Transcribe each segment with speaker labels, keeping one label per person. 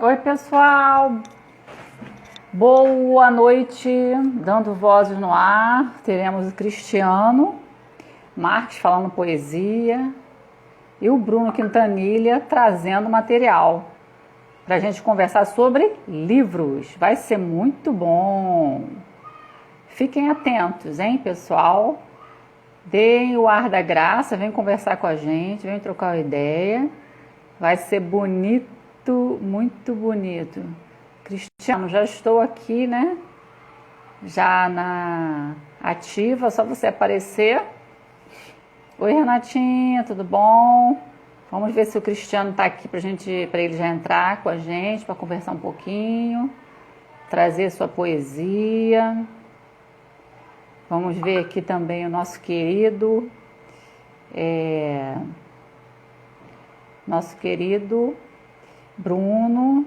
Speaker 1: Oi, pessoal. Boa noite. Dando vozes no ar, teremos o Cristiano Marques falando poesia e o Bruno Quintanilha trazendo material para a gente conversar sobre livros. Vai ser muito bom. Fiquem atentos, hein, pessoal? Deem o ar da graça, vem conversar com a gente, vem trocar uma ideia. Vai ser bonito, muito bonito. Cristiano, já estou aqui, né? Já na ativa, só você aparecer. Oi, Renatinha, tudo bom? Vamos ver se o Cristiano está aqui para ele já entrar com a gente, para conversar um pouquinho, trazer sua poesia. Vamos ver aqui também o nosso querido, nosso querido Bruno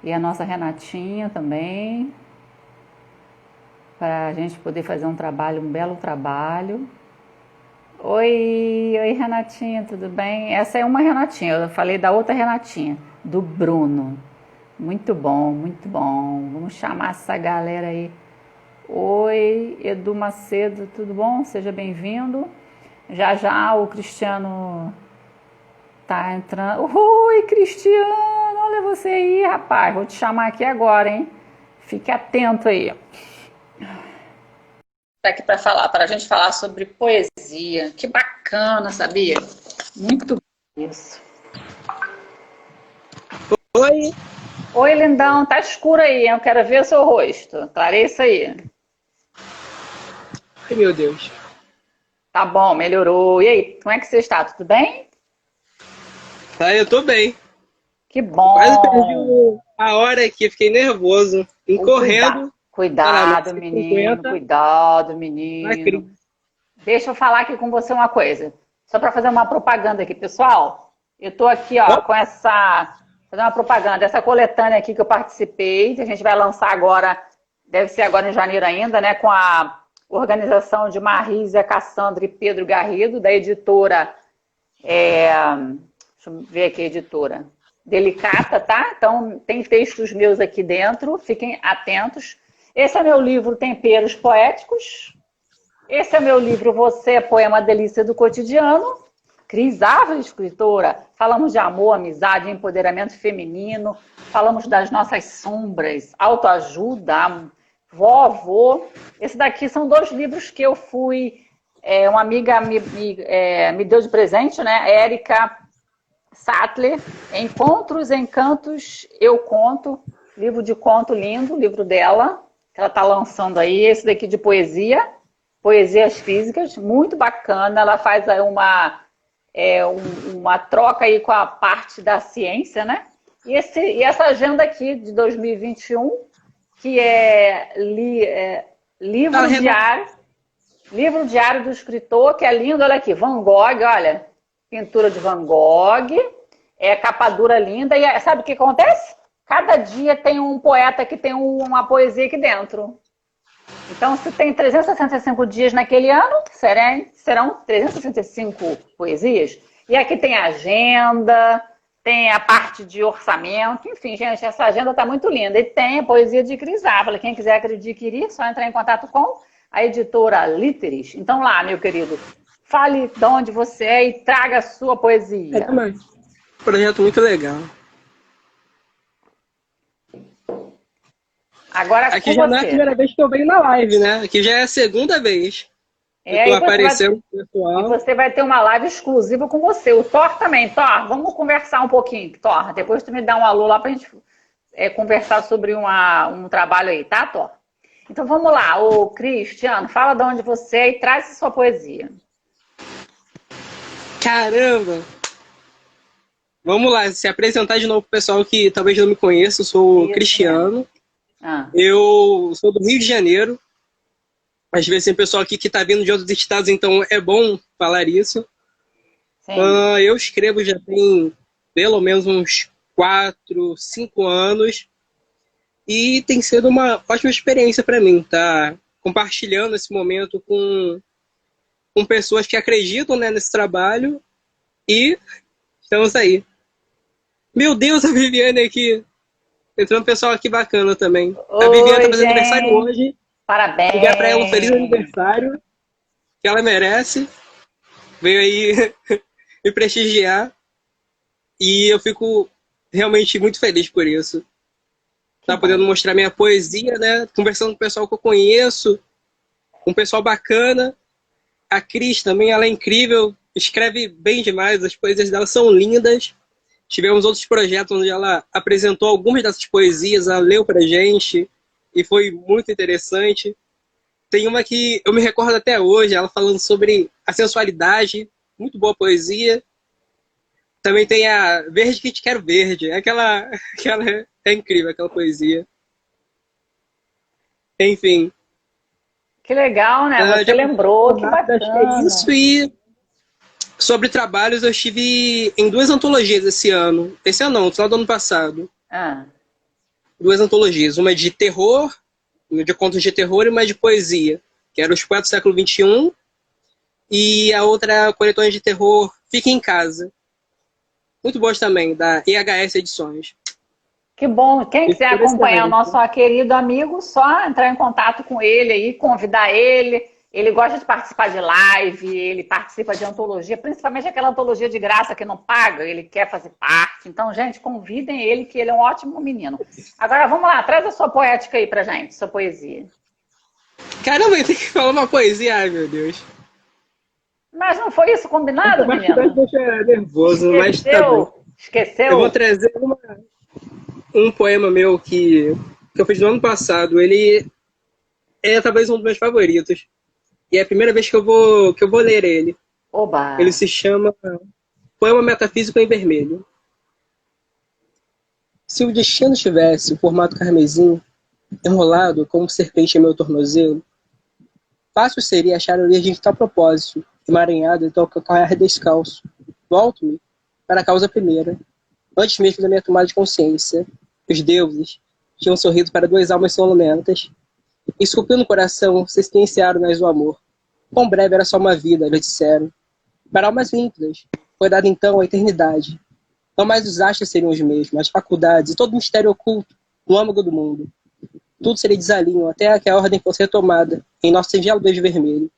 Speaker 1: e a nossa Renatinha também, para a gente poder fazer um trabalho, um belo trabalho. Oi, Renatinha, tudo bem? Essa é uma Renatinha, eu falei da outra Renatinha, do Bruno. Muito bom, muito bom. Vamos chamar essa galera aí. Oi, Edu Macedo, tudo bom? Seja bem-vindo. Já já o Cristiano tá entrando. Oi, Cristiano, olha você aí, rapaz. Vou te chamar aqui agora, hein? Fique atento aí. Tá aqui para falar, para a gente falar sobre poesia. Que bacana, sabia? Muito bom isso.
Speaker 2: Oi.
Speaker 1: Oi, lindão, tá escuro aí, eu quero ver o seu rosto. Clarei isso aí.
Speaker 2: Ai, meu Deus.
Speaker 1: Tá bom, melhorou. E aí, como é que você está? Tudo bem?
Speaker 2: Tá, eu tô bem.
Speaker 1: Que
Speaker 2: Quase perdi
Speaker 1: bom.
Speaker 2: a hora aqui, fiquei nervoso. Vim correndo. Olha lá,
Speaker 1: Cuidado, menino,
Speaker 2: 950,
Speaker 1: cuidado,
Speaker 2: na
Speaker 1: menino.
Speaker 2: crise.
Speaker 1: Deixa eu falar aqui com você uma coisa. Só para fazer uma propaganda aqui, pessoal. Eu tô aqui, ó,
Speaker 2: Ó,
Speaker 1: com essa... Fazer uma propaganda. Essa coletânea aqui que eu participei, que a gente vai lançar agora, deve ser agora em janeiro ainda, né? Com a organização de Marisa, Cassandra e Pedro Garrido, da editora... Deixa eu ver aqui a editora. Delicata, tá? Então, tem textos meus aqui dentro, fiquem atentos. Esse é meu livro Temperos Poéticos. Esse é meu livro Você é Poema Delícia do Cotidiano. Cris Ávila, escritora. Falamos de amor, amizade, empoderamento feminino. Falamos das nossas sombras, autoajuda, vovô. Esse daqui são 2 livros que eu fui... uma amiga me deu de presente, né? Érica Sattler, Encontros, Encantos, Eu Conto. Livro de conto lindo, livro dela, que ela está lançando aí. Esse daqui de poesia. Poesias físicas, muito bacana. Ela faz aí uma troca aí com a parte da ciência, né? E essa agenda aqui de 2021, que
Speaker 2: fala, Renato.
Speaker 1: livro diário do escritor, que é lindo. Olha aqui, Van Gogh, olha, pintura de Van Gogh, capa dura linda. E sabe o que acontece? Cada dia tem um poeta que tem uma poesia aqui dentro. Então, se tem 365 dias naquele ano, serão 365 poesias. E aqui tem agenda, tem a parte de orçamento, enfim, gente, essa agenda está muito linda. E tem a poesia de Cris Ávila. Quem quiser adquirir, só entrar em contato com a editora Literis. Então, lá, meu querido, fale de onde você é e traga a sua poesia.
Speaker 2: Mas, projeto muito legal.
Speaker 1: Agora
Speaker 2: Aqui
Speaker 1: com
Speaker 2: já não é a
Speaker 1: você.
Speaker 2: primeira vez que eu venho na live, né? Aqui já é a segunda vez que eu tô aparecendo pro
Speaker 1: E
Speaker 2: pessoal.
Speaker 1: você vai ter uma live exclusiva com você. O Thor também. Thor, vamos conversar um pouquinho, Thor. Depois tu me dá um alô lá pra gente conversar sobre um trabalho aí, tá, Thor? Então vamos lá. O Cristiano, fala de onde você é e traz sua poesia.
Speaker 2: Caramba! Vamos lá, se apresentar de novo pro pessoal que talvez não me conheça. Eu sou o
Speaker 1: Isso mesmo.
Speaker 2: Cristiano.
Speaker 1: Ah,
Speaker 2: Eu sou do Rio de Janeiro. Às vezes tem pessoal aqui que está vindo de outros estados, então é bom falar isso.
Speaker 1: sim.
Speaker 2: Eu escrevo já tem pelo menos uns 4, 5 anos e tem sido uma ótima experiência para mim, tá? Compartilhando esse momento com pessoas que acreditam, né, nesse trabalho e estamos aí. Meu Deus, a Viviane aqui. Entrando um pessoal aqui bacana também. A Viviane tá
Speaker 1: Oi,
Speaker 2: fazendo aniversário
Speaker 1: gente.
Speaker 2: hoje. Ligar pra ela um feliz
Speaker 1: Parabéns.
Speaker 2: aniversário, que ela merece. Veio aí me prestigiar. E eu fico realmente muito feliz por isso.
Speaker 1: Que
Speaker 2: Tá podendo
Speaker 1: bom.
Speaker 2: mostrar minha poesia, né? Conversando com o pessoal que eu conheço, um pessoal bacana. A Cris também, ela é incrível, escreve bem demais, as poesias dela são lindas. Tivemos outros projetos onde ela apresentou algumas dessas poesias, ela leu pra gente e foi muito interessante. Tem uma que eu me recordo até hoje, ela falando sobre a sensualidade, muito boa poesia. Também tem a Verde que te quero verde, aquela é incrível aquela poesia. Enfim,
Speaker 1: Que legal, né? Você
Speaker 2: de
Speaker 1: lembrou, que
Speaker 2: forma rápida, acho que é
Speaker 1: bacana.
Speaker 2: isso. E sobre trabalhos, eu estive em duas antologias esse ano. Esse ano não, no final do ano passado.
Speaker 1: Ah,
Speaker 2: Duas antologias. Uma de terror, uma de contos de terror e uma de poesia, que era Os Poetas do Século XXI. E a outra, Coletânea de Terror, Fique em Casa. Muito boas também, da EHS Edições.
Speaker 1: que bom. Quem
Speaker 2: E
Speaker 1: quiser
Speaker 2: por
Speaker 1: acompanhar o
Speaker 2: excelência.
Speaker 1: nosso querido amigo, só entrar em contato com ele aí, convidar ele. Ele gosta de participar de live, ele participa de antologia, principalmente aquela antologia de graça que não paga, ele quer fazer parte. Então, gente, convidem ele, que ele é um ótimo menino. Agora, vamos lá, traz a sua poética aí pra gente, sua poesia.
Speaker 2: Caramba, eu tenho que falar uma poesia, ai meu Deus.
Speaker 1: Mas não foi isso combinado,
Speaker 2: Mas que me
Speaker 1: menino?
Speaker 2: deixa nervoso, mas tá bem.
Speaker 1: Esqueceu?
Speaker 2: Eu vou
Speaker 1: Esqueceu?
Speaker 2: trazer um poema meu que eu fiz no ano passado. Ele é talvez um dos meus favoritos. E é a primeira vez que eu vou ler ele.
Speaker 1: Oba!
Speaker 2: Ele se chama Poema Metafísico em Vermelho. Se o destino tivesse o formato carmesim, enrolado como serpente em meu tornozelo, fácil seria achar a origem de tal propósito, emaranhado em tal calcanhar descalço. Volto-me para a causa primeira, antes mesmo da minha tomada de consciência. Os deuses tinham sorrido para duas almas sonolentas, e esculpindo no coração, se experienciaram nas do amor. Quão breve era só uma vida, eles disseram. Para almas límpidas, foi dada então a eternidade. Não mais os astros seriam os mesmos, as faculdades e todo o mistério oculto no âmago do mundo. Tudo seria desalinho até que a ordem fosse retomada em nosso singelo beijo vermelho.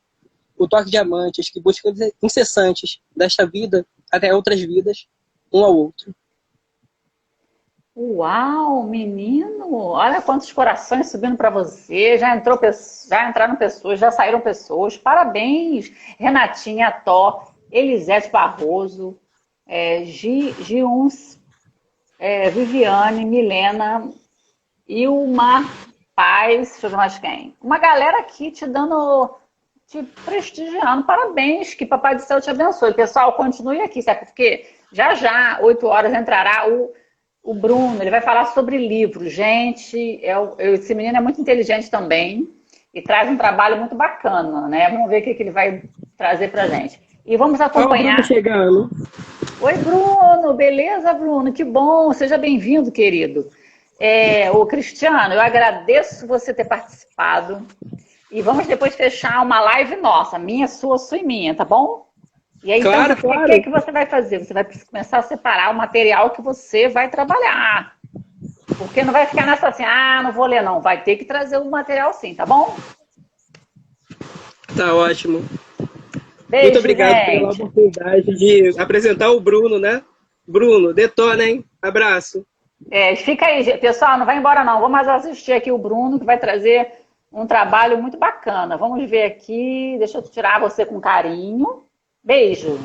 Speaker 2: O toque de amantes que buscam incessantes desta vida até outras vidas, um ao outro.
Speaker 1: Uau, menino! Olha quantos corações subindo para você. Já entraram pessoas, já saíram pessoas. Parabéns, Renatinha Tó, Elisete Barroso, Giuns, Viviane, Milena, Ilma Paz, deixa eu ver mais quem. Uma galera aqui te prestigiando. Parabéns, que Papai do Céu te abençoe. Pessoal, continue aqui, sabe? Porque já, 8 horas, entrará o Bruno, ele vai falar sobre livros. Gente, esse menino é muito inteligente também e traz um trabalho muito bacana, né? Vamos ver o que ele vai trazer pra gente. E vamos
Speaker 2: Olha o Bruno
Speaker 1: acompanhar.
Speaker 2: chegando.
Speaker 1: Oi, Bruno, beleza, Bruno? Que bom, seja bem-vindo, querido. Ô, Cristiano, eu agradeço você ter participado e vamos depois fechar uma live nossa, minha, sua e minha, tá bom? E aí, então,
Speaker 2: Claro,
Speaker 1: o que
Speaker 2: claro.
Speaker 1: que você vai fazer? Você vai começar a separar o material que você vai trabalhar. Porque não vai ficar nessa assim, não vou ler não. Vai ter que trazer o material sim, tá bom?
Speaker 2: Tá ótimo. Muito
Speaker 1: Beijo,
Speaker 2: obrigado pela
Speaker 1: gente.
Speaker 2: oportunidade de apresentar o Bruno, né? Bruno, detona, hein? Abraço.
Speaker 1: Fica aí, pessoal, não vai embora não. Vamos assistir aqui o Bruno, que vai trazer um trabalho muito bacana. Vamos ver aqui. Deixa eu tirar você com carinho. Beijo.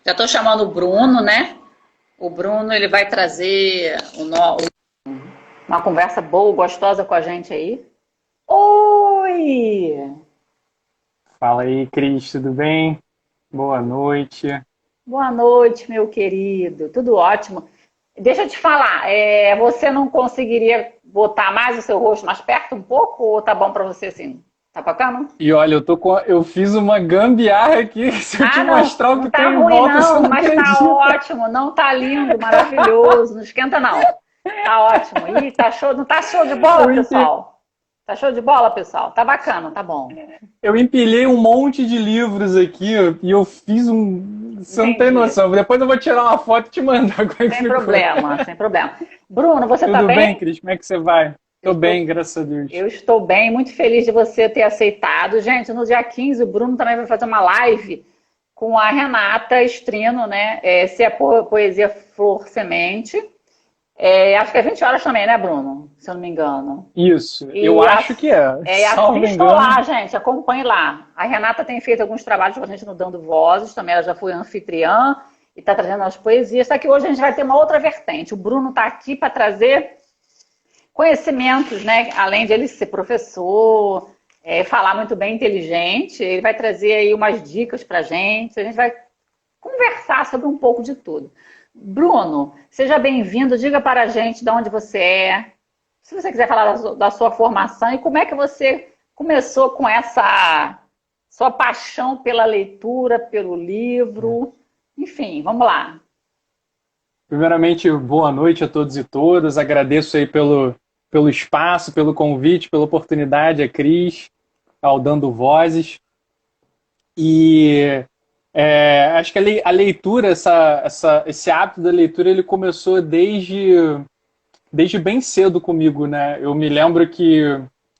Speaker 1: Já estou chamando o Bruno, né? O Bruno, ele vai trazer uma conversa boa, gostosa com a gente aí. Oi!
Speaker 3: Fala aí, Cris, tudo bem? Boa noite.
Speaker 1: Boa noite, meu querido. Tudo ótimo. Deixa eu te falar, você não conseguiria botar mais o seu rosto mais perto um pouco ou tá bom para você assim? Tá bacana?
Speaker 3: E olha, eu fiz uma gambiarra aqui. Se eu te
Speaker 1: Não,
Speaker 3: mostrar o
Speaker 1: não
Speaker 3: que
Speaker 1: tá
Speaker 3: tem em
Speaker 1: ruim
Speaker 3: volta, você
Speaker 1: não,
Speaker 3: não
Speaker 1: mas tá
Speaker 3: acredita.
Speaker 1: ótimo, não tá lindo, maravilhoso, não esquenta não. Tá ótimo. Ih, tá show, não tá show de bola,
Speaker 3: Eu entendi.
Speaker 1: pessoal? Tá show de bola, pessoal? Tá bacana, tá bom.
Speaker 3: Eu empilhei um monte de livros aqui e eu fiz um. Você não tem
Speaker 1: Entendi.
Speaker 3: noção. Depois eu vou tirar uma foto e te mandar como é que
Speaker 1: Sem
Speaker 3: ficou.
Speaker 1: problema, sem problema. Bruno, você tá
Speaker 3: Tudo bem,
Speaker 1: bem?
Speaker 3: Cris? Como é que você vai?
Speaker 1: Eu
Speaker 3: Tô bem,
Speaker 1: estou,
Speaker 3: graças a Deus.
Speaker 1: eu estou bem, muito feliz de você ter aceitado. Gente, no dia 15 o Bruno também vai fazer uma live com a Renata Strino, né? Se é poesia Flor Semente. Acho que é 20 horas também, né, Bruno? Se eu não me engano.
Speaker 3: Isso,
Speaker 1: E
Speaker 3: eu acho que é. Salvo
Speaker 1: assistam
Speaker 3: engano.
Speaker 1: lá, gente, acompanhe lá. A Renata tem feito alguns trabalhos com a gente no Dando Vozes, também ela já foi anfitriã e está trazendo as poesias. Só que hoje a gente vai ter uma outra vertente. O Bruno está aqui para trazer conhecimentos, né? Além de ele ser professor, falar muito bem inteligente, ele vai trazer aí umas dicas para a gente vai conversar sobre um pouco de tudo. Bruno, seja bem-vindo, diga para a gente de onde você é, se você quiser falar da sua formação e como é que você começou com essa sua paixão pela leitura, pelo livro, enfim, vamos lá.
Speaker 3: Primeiramente, boa noite a todos e todas. Agradeço aí pelo espaço, pelo convite, pela oportunidade, a Cris, ao Dando Vozes. E acho que a leitura, esse hábito da leitura, ele começou desde bem cedo comigo, né? Eu me lembro que,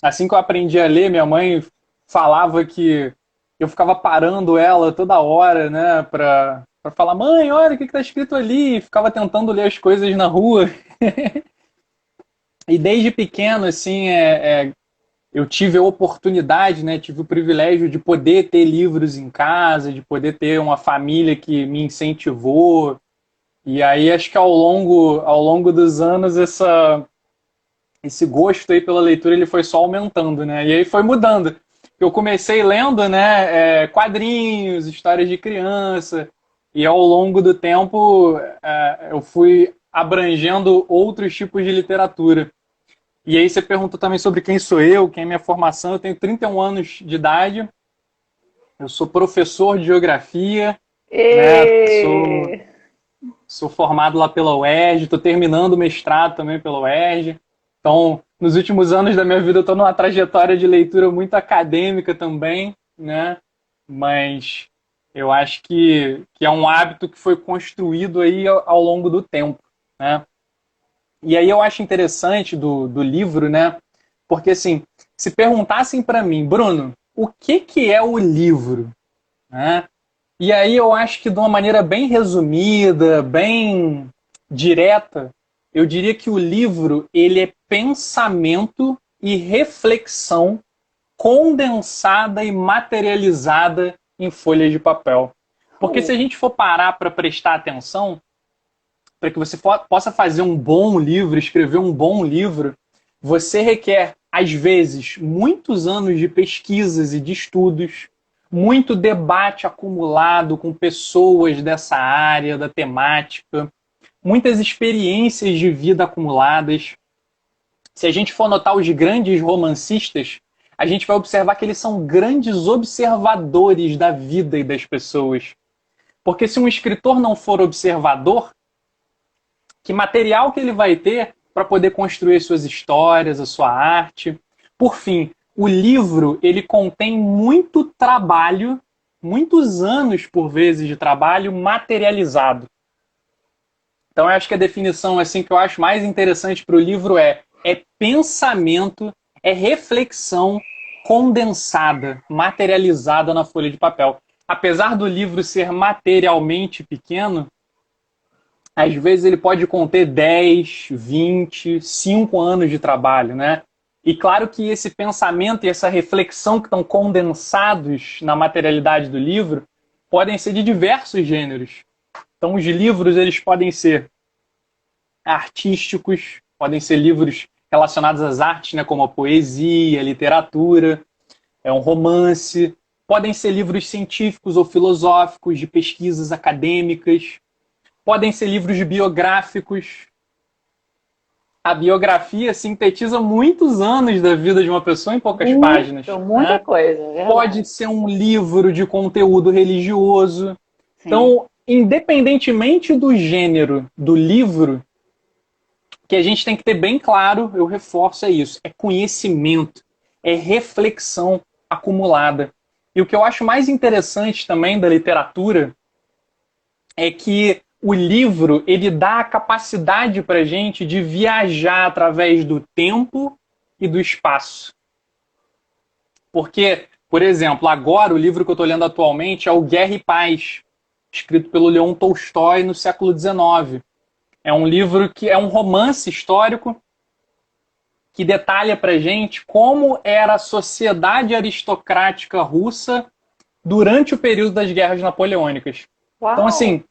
Speaker 3: assim que eu aprendi a ler, minha mãe falava que eu ficava parando ela toda hora, né? Pra falar, mãe, olha o que tá escrito ali. E ficava tentando ler as coisas na rua. E desde pequeno, assim, eu tive a oportunidade, né? Tive o privilégio de poder ter livros em casa, de poder ter uma família que me incentivou. E aí acho que ao longo dos anos esse gosto aí pela leitura ele foi só aumentando, né? E aí foi mudando. Eu comecei lendo, né, quadrinhos, histórias de criança, e ao longo do tempo eu fui abrangendo outros tipos de literatura. E aí você perguntou também sobre quem sou eu, quem é minha formação. Eu tenho 31 anos de idade, eu sou professor de geografia, né? Sou formado lá pela UERJ, estou terminando o mestrado também pela UERJ. Então, nos últimos anos da minha vida, eu estou numa trajetória de leitura muito acadêmica também, né? Mas eu acho que é um hábito que foi construído aí ao longo do tempo, né? E aí eu acho interessante do livro, né? Porque, assim, se perguntassem para mim, Bruno, o que é o livro? Né? E aí eu acho que de uma maneira bem resumida, bem direta, eu diria que o livro ele é pensamento e reflexão condensada e materializada em folhas de papel. Porque se a gente for parar para prestar atenção, para que você possa fazer um bom livro, escrever um bom livro, você requer, às vezes, muitos anos de pesquisas e de estudos, muito debate acumulado com pessoas dessa área, da temática, muitas experiências de vida acumuladas. Se a gente for notar os grandes romancistas, a gente vai observar que eles são grandes observadores da vida e das pessoas. Porque se um escritor não for observador, que material que ele vai ter para poder construir suas histórias, a sua arte? Por fim, o livro ele contém muito trabalho, muitos anos, por vezes, de trabalho materializado. Então, eu acho que a definição assim, que eu acho mais interessante para o livro é pensamento, é reflexão condensada, materializada na folha de papel. Apesar do livro ser materialmente pequeno, às vezes ele pode conter 10, 20, 5 anos de trabalho, né? E claro que esse pensamento e essa reflexão que estão condensados na materialidade do livro podem ser de diversos gêneros. Então os livros eles podem ser artísticos, podem ser livros relacionados às artes, né, como a poesia, a literatura, um romance, podem ser livros científicos ou filosóficos, de pesquisas acadêmicas, podem ser livros biográficos. A biografia sintetiza muitos anos da vida de uma pessoa em poucas páginas.
Speaker 1: Muita
Speaker 3: né?
Speaker 1: coisa. É
Speaker 3: Pode ser um livro de conteúdo religioso.
Speaker 1: Sim.
Speaker 3: Então, independentemente do gênero do livro, que a gente tem que ter bem claro, eu reforço, é isso, é conhecimento. é reflexão acumulada. E o que eu acho mais interessante também da literatura é que o livro, ele dá a capacidade para a gente de viajar através do tempo e do espaço. Porque, por exemplo, agora o livro que eu estou lendo atualmente é o Guerra e Paz, escrito pelo Leon Tolstói no século XIX. É um livro que é um romance histórico que detalha para a gente como era a sociedade aristocrática russa durante o período das guerras napoleônicas.
Speaker 1: Uau.
Speaker 3: Então, assim,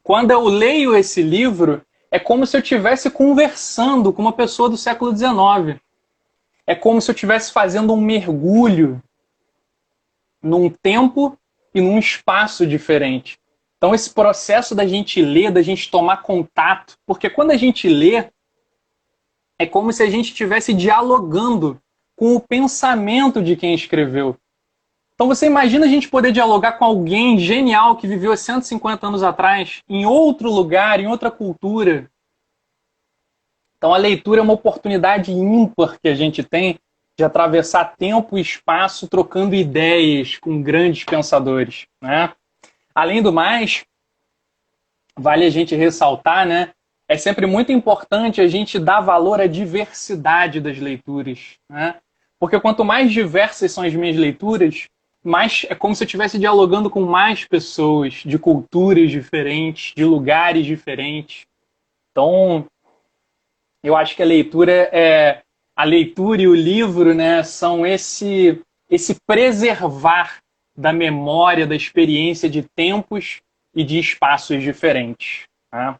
Speaker 3: quando eu leio esse livro, é como se eu estivesse conversando com uma pessoa do século XIX. É como se eu estivesse fazendo um mergulho num tempo e num espaço diferente. Então, esse processo da gente ler, da gente tomar contato, porque quando a gente lê, é como se a gente estivesse dialogando com o pensamento de quem escreveu. Então você imagina a gente poder dialogar com alguém genial que viveu há 150 anos atrás, em outro lugar, em outra cultura. Então a leitura é uma oportunidade ímpar que a gente tem de atravessar tempo e espaço trocando ideias com grandes pensadores, né? Além do mais, vale a gente ressaltar, né? É sempre muito importante a gente dar valor à diversidade das leituras, né? Porque quanto mais diversas são as minhas leituras, mais é como se eu estivesse dialogando com mais pessoas, de culturas diferentes, de lugares diferentes. Então, eu acho que a leitura e o livro, né, são esse preservar da memória, da experiência de tempos e de espaços diferentes, né?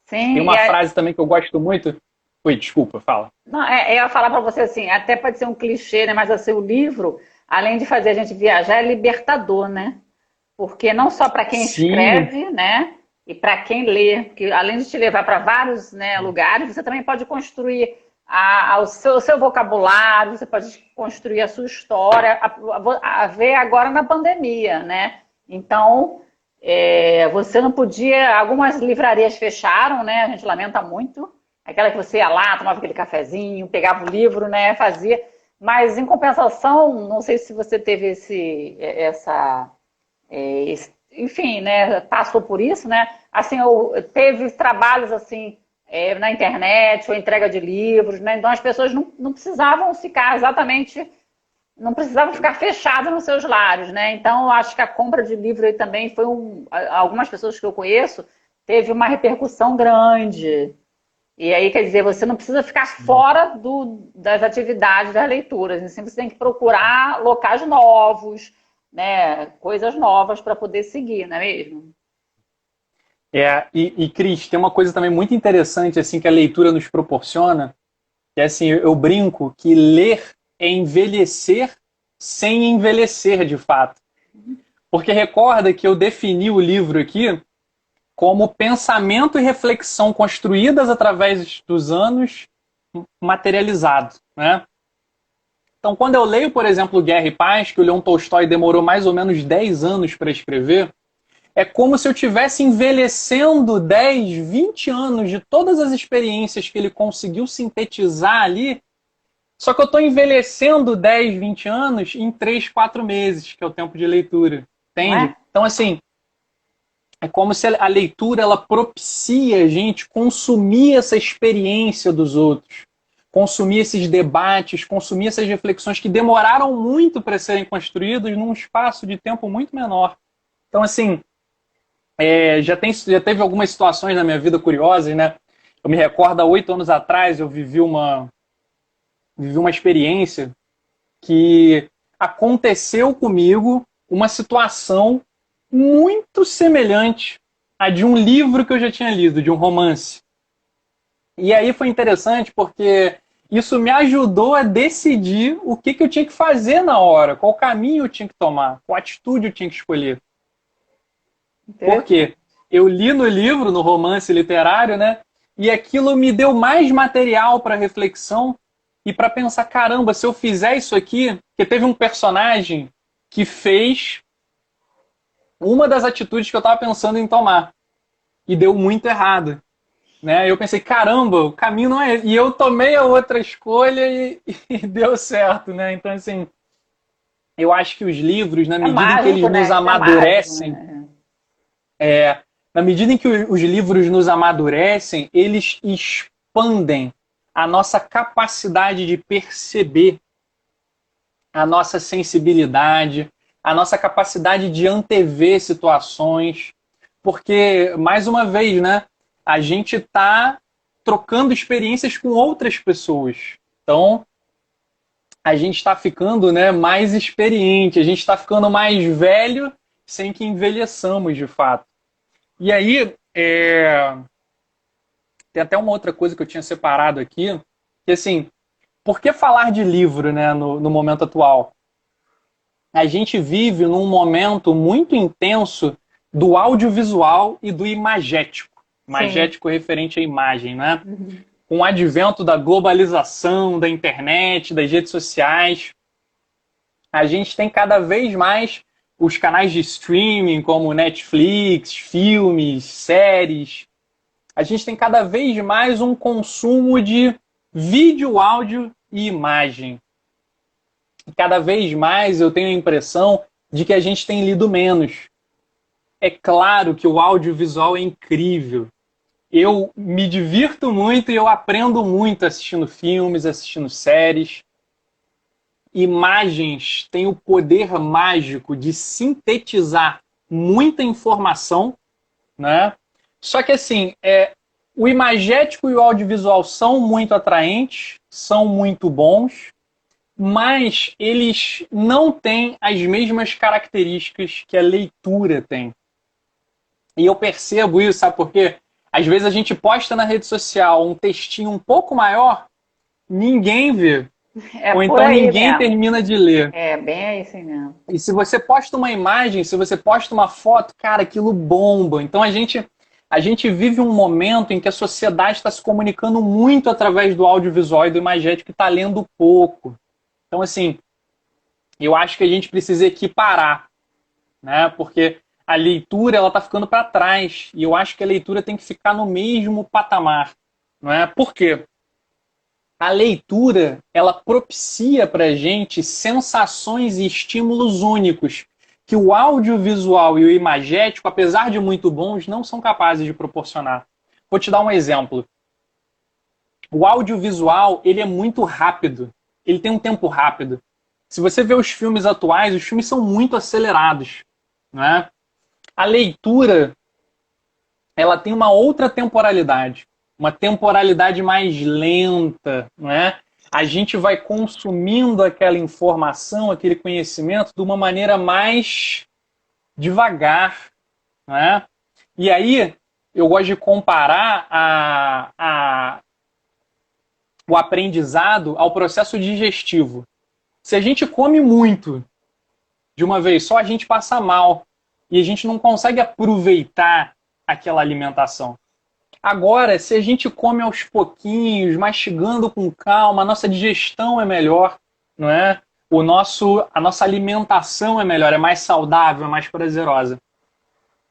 Speaker 1: Sim,
Speaker 3: Tem uma frase também que eu gosto muito. Oi, desculpa, fala.
Speaker 1: Não, eu ia falar para você assim, até pode ser um clichê, né? Mas assim, o livro, além de fazer a gente viajar, é libertador, né? Porque não só para quem
Speaker 3: Sim.
Speaker 1: escreve, né? E para quem lê, que além de te levar para vários, né, lugares, você também pode construir o seu vocabulário, você pode construir a sua história, a ver agora na pandemia, né? Então, você não podia. Algumas livrarias fecharam, né? A gente lamenta muito. Aquela que você ia lá, tomava aquele cafezinho, pegava o livro, né? Fazia. Mas, em compensação, não sei se você teve enfim, né? Passou por isso, né? Assim, teve trabalhos assim na internet, ou entrega de livros, né? Então as pessoas não precisavam ficar exatamente. Não precisavam ficar fechadas nos seus lares, né? Então, eu acho que a compra de livro aí também foi algumas pessoas que eu conheço teve uma repercussão grande. E aí, quer dizer, você não precisa ficar fora das atividades das leituras. Assim, você tem que procurar locais novos, né? Coisas novas para poder seguir, não é mesmo?
Speaker 3: E Cris, tem uma coisa também muito interessante assim que a leitura nos proporciona, que é assim, eu brinco que ler é envelhecer sem envelhecer de fato. Porque recorda que eu defini o livro aqui como pensamento e reflexão construídas através dos anos materializado, né? Então, quando eu leio, por exemplo, Guerra e Paz, que o Leon Tolstói demorou mais ou menos 10 anos para escrever, é como se eu estivesse envelhecendo 10, 20 anos de todas as experiências que ele conseguiu sintetizar ali. Só que eu estou envelhecendo 10, 20 anos em 3, 4 meses, que é o tempo de leitura. Entende? Então, assim, é como se a leitura ela propicia a gente consumir essa experiência dos outros, consumir esses debates, consumir essas reflexões que demoraram muito para serem construídas num espaço de tempo muito menor. Então, assim, já teve algumas situações na minha vida curiosas, né? Eu me recordo, há 8 anos atrás, eu vivi uma experiência que aconteceu comigo uma situação muito semelhante à de um livro que eu já tinha lido, de um romance. E aí foi interessante porque isso me ajudou a decidir o que eu tinha que fazer na hora, qual caminho eu tinha que tomar, qual atitude eu tinha que escolher. Por quê? Eu li no livro, no romance literário, né? E aquilo me deu mais material para reflexão e para pensar, caramba, se eu fizer isso aqui, porque teve um personagem que fez uma das atitudes que eu estava pensando em tomar e deu muito errado. né? Eu pensei, caramba, o caminho não é esse. E eu tomei a outra escolha e deu certo, né? Então, assim, eu acho que os livros, na
Speaker 1: É
Speaker 3: medida em que
Speaker 1: mágico,
Speaker 3: eles nos
Speaker 1: né? Isso é mágico,
Speaker 3: amadurecem,
Speaker 1: né?
Speaker 3: na medida em que os livros nos amadurecem, eles expandem a nossa capacidade de perceber, a nossa sensibilidade, a nossa capacidade de antever situações, porque, mais uma vez, né, a gente está trocando experiências com outras pessoas. Então, a gente está ficando, né, mais experiente, a gente está ficando mais velho sem que envelheçamos, de fato. E aí, tem até uma outra coisa que eu tinha separado aqui, que assim, por que falar de livro, né, no momento atual? A gente vive num momento muito intenso do audiovisual e do imagético.
Speaker 1: Sim.
Speaker 3: Imagético referente à imagem, né?
Speaker 1: Uhum.
Speaker 3: Com o advento da globalização, da internet, das redes sociais, a gente tem cada vez mais os canais de streaming, como Netflix, filmes, séries. A gente tem cada vez mais um consumo de vídeo, áudio e imagem. Cada vez mais eu tenho a impressão de que a gente tem lido menos. É claro que o audiovisual é incrível. Eu me divirto muito e eu aprendo muito assistindo filmes, assistindo séries. Imagens têm o poder mágico de sintetizar muita informação, né? Só que assim, o imagético e o audiovisual são muito atraentes, são muito bons, mas eles não têm as mesmas características que a leitura tem. E eu percebo isso, sabe por quê? Às vezes a gente posta na rede social um textinho um pouco maior, ninguém vê.
Speaker 1: É
Speaker 3: Ou
Speaker 1: por
Speaker 3: então
Speaker 1: aí
Speaker 3: ninguém
Speaker 1: mesmo.
Speaker 3: termina de ler.
Speaker 1: É bem aí assim mesmo.
Speaker 3: E se você posta uma imagem, se você posta uma foto, cara, aquilo bomba. Então a gente vive um momento em que a sociedade está se comunicando muito através do audiovisual e do imagético e está lendo pouco. Então, assim, eu acho que a gente precisa equiparar, né? Porque a leitura ela está ficando para trás e eu acho que a leitura tem que ficar no mesmo patamar, não é? Por quê? A leitura ela propicia para a gente sensações e estímulos únicos que o audiovisual e o imagético, apesar de muito bons, não são capazes de proporcionar. Vou te dar um exemplo. O audiovisual ele é muito rápido, ele tem um tempo rápido. Se você vê os filmes atuais, os filmes são muito acelerados, não é? A leitura ela tem uma outra temporalidade, uma temporalidade mais lenta, não é? A gente vai consumindo aquela informação, aquele conhecimento de uma maneira mais devagar, não é? E aí eu gosto de comparar o aprendizado ao processo digestivo. Se a gente come muito de uma vez só, a gente passa mal e a gente não consegue aproveitar aquela alimentação. Agora, se a gente come aos pouquinhos, mastigando com calma, a nossa digestão é melhor, não é? A nossa alimentação é melhor, é mais saudável, é mais prazerosa.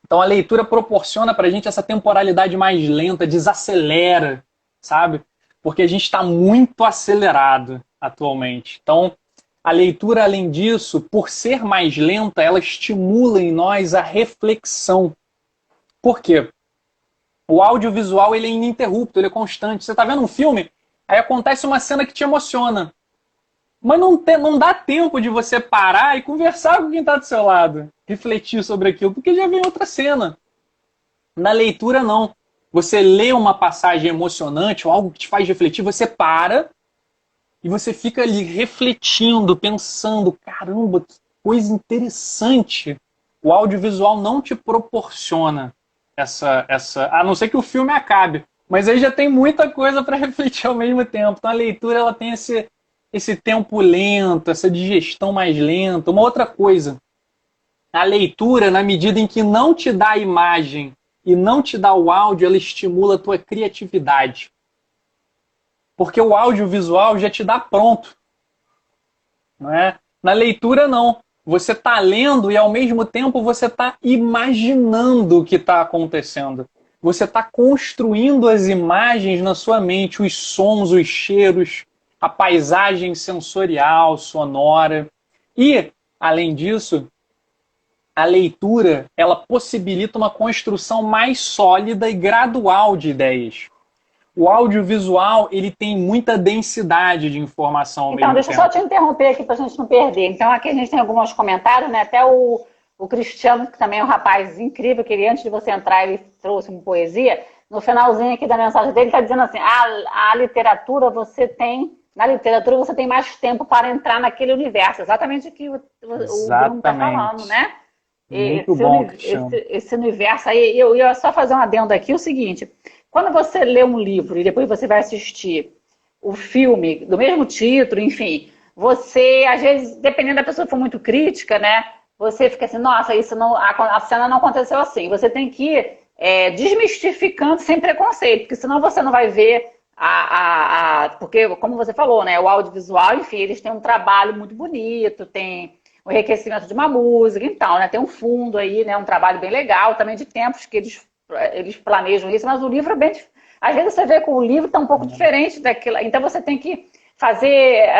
Speaker 3: Então a leitura proporciona para a gente essa temporalidade mais lenta, desacelera, sabe? Porque a gente está muito acelerado atualmente. Então a leitura, além disso, por ser mais lenta, ela estimula em nós a reflexão. Por quê? O audiovisual ele é ininterrupto, ele é constante. Você está vendo um filme, aí acontece uma cena que te emociona. Mas não dá tempo de você parar e conversar com quem está do seu lado, refletir sobre aquilo, porque já vem outra cena. Na leitura, não. Você lê uma passagem emocionante ou algo que te faz refletir, você para e você fica ali refletindo, pensando, caramba, que coisa interessante. O audiovisual não te proporciona a não ser que o filme acabe. Mas aí já tem muita coisa para refletir ao mesmo tempo. Então a leitura ela tem esse tempo lento, essa digestão mais lenta. Uma outra coisa, a leitura, na medida em que não te dá a imagem e não te dá o áudio, ela estimula a tua criatividade. Porque o audiovisual já te dá pronto. Não é? Na leitura, não. Você está lendo e, ao mesmo tempo, você está imaginando o que está acontecendo. você está construindo as imagens na sua mente, os sons, os cheiros, a paisagem sensorial, sonora. E, além disso, a leitura, ela possibilita uma construção mais sólida e gradual de ideias. O audiovisual, ele tem muita densidade de informação ao mesmo tempo.
Speaker 1: Então, deixa eu só te interromper aqui para a gente não perder. Então, aqui a gente tem alguns comentários, né? Até o Cristiano, que também é um rapaz incrível, que ele, antes de você entrar, ele trouxe uma poesia. No finalzinho aqui da mensagem dele, está dizendo assim, na literatura você tem mais tempo para entrar naquele universo. Exatamente o que o Bruno está falando, né?
Speaker 3: Muito bom,
Speaker 1: esse universo aí, eu ia só fazer um adendo aqui, o seguinte, quando você lê um livro e depois você vai assistir o filme do mesmo título, enfim, você, às vezes, dependendo da pessoa que for muito crítica, né, você fica assim, nossa, a cena não aconteceu assim. Você tem que ir desmistificando sem preconceito, porque senão você não vai ver porque, como você falou, né, o audiovisual, enfim, eles têm um trabalho muito bonito, tem o enriquecimento de uma música, então, né? Tem um fundo aí, né? Um trabalho bem legal, também de tempos que eles planejam isso, mas o livro é bem... Às vezes você vê que o livro está um pouco diferente daquilo, então você tem que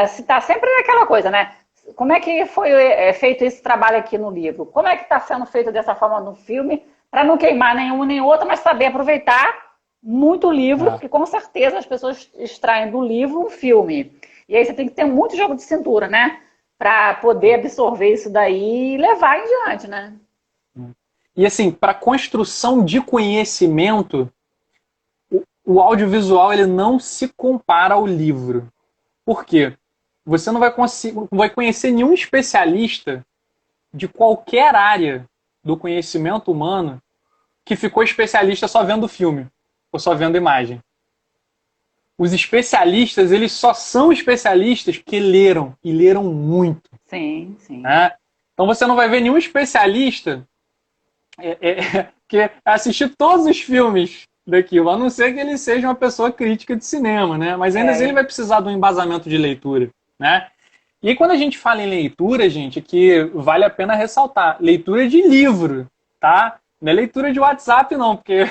Speaker 1: citar sempre aquela coisa, né? Como é que foi feito esse trabalho aqui no livro? Como é que está sendo feito dessa forma no filme, para não queimar nenhum nem outro, mas saber aproveitar muito o livro, porque com certeza as pessoas extraem do livro um filme. E aí você tem que ter muito jogo de cintura, né? Para poder absorver isso daí e levar em diante, né?
Speaker 3: E assim, para construção de conhecimento, o audiovisual ele não se compara ao livro. Por quê? Você não vai conhecer nenhum especialista de qualquer área do conhecimento humano que ficou especialista só vendo filme ou só vendo imagem. Os especialistas, eles só são especialistas porque leram, e leram muito.
Speaker 1: Sim, sim.
Speaker 3: Né? Então você não vai ver nenhum especialista que assistir todos os filmes daquilo, a não ser que ele seja uma pessoa crítica de cinema, né? Mas ainda assim ele vai precisar de um embasamento de leitura, né? E aí, quando a gente fala em leitura, gente, que vale a pena ressaltar, leitura de livro, tá? Não é leitura de WhatsApp, não, porque...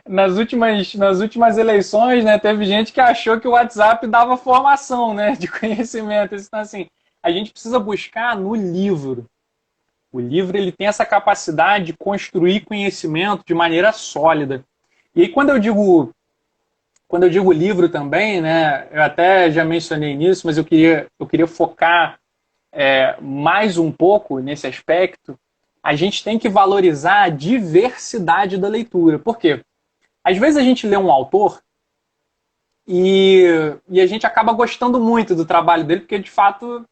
Speaker 3: Nas últimas eleições, né, teve gente que achou que o WhatsApp dava formação, né, de conhecimento. Então, assim, a gente precisa buscar no livro. O livro ele tem essa capacidade de construir conhecimento de maneira sólida. E aí, quando eu digo livro também, né, eu até já mencionei nisso, mas eu queria focar mais um pouco nesse aspecto. A gente tem que valorizar a diversidade da leitura. Por quê? Às vezes a gente lê um autor e a gente acaba gostando muito do trabalho dele, porque de fato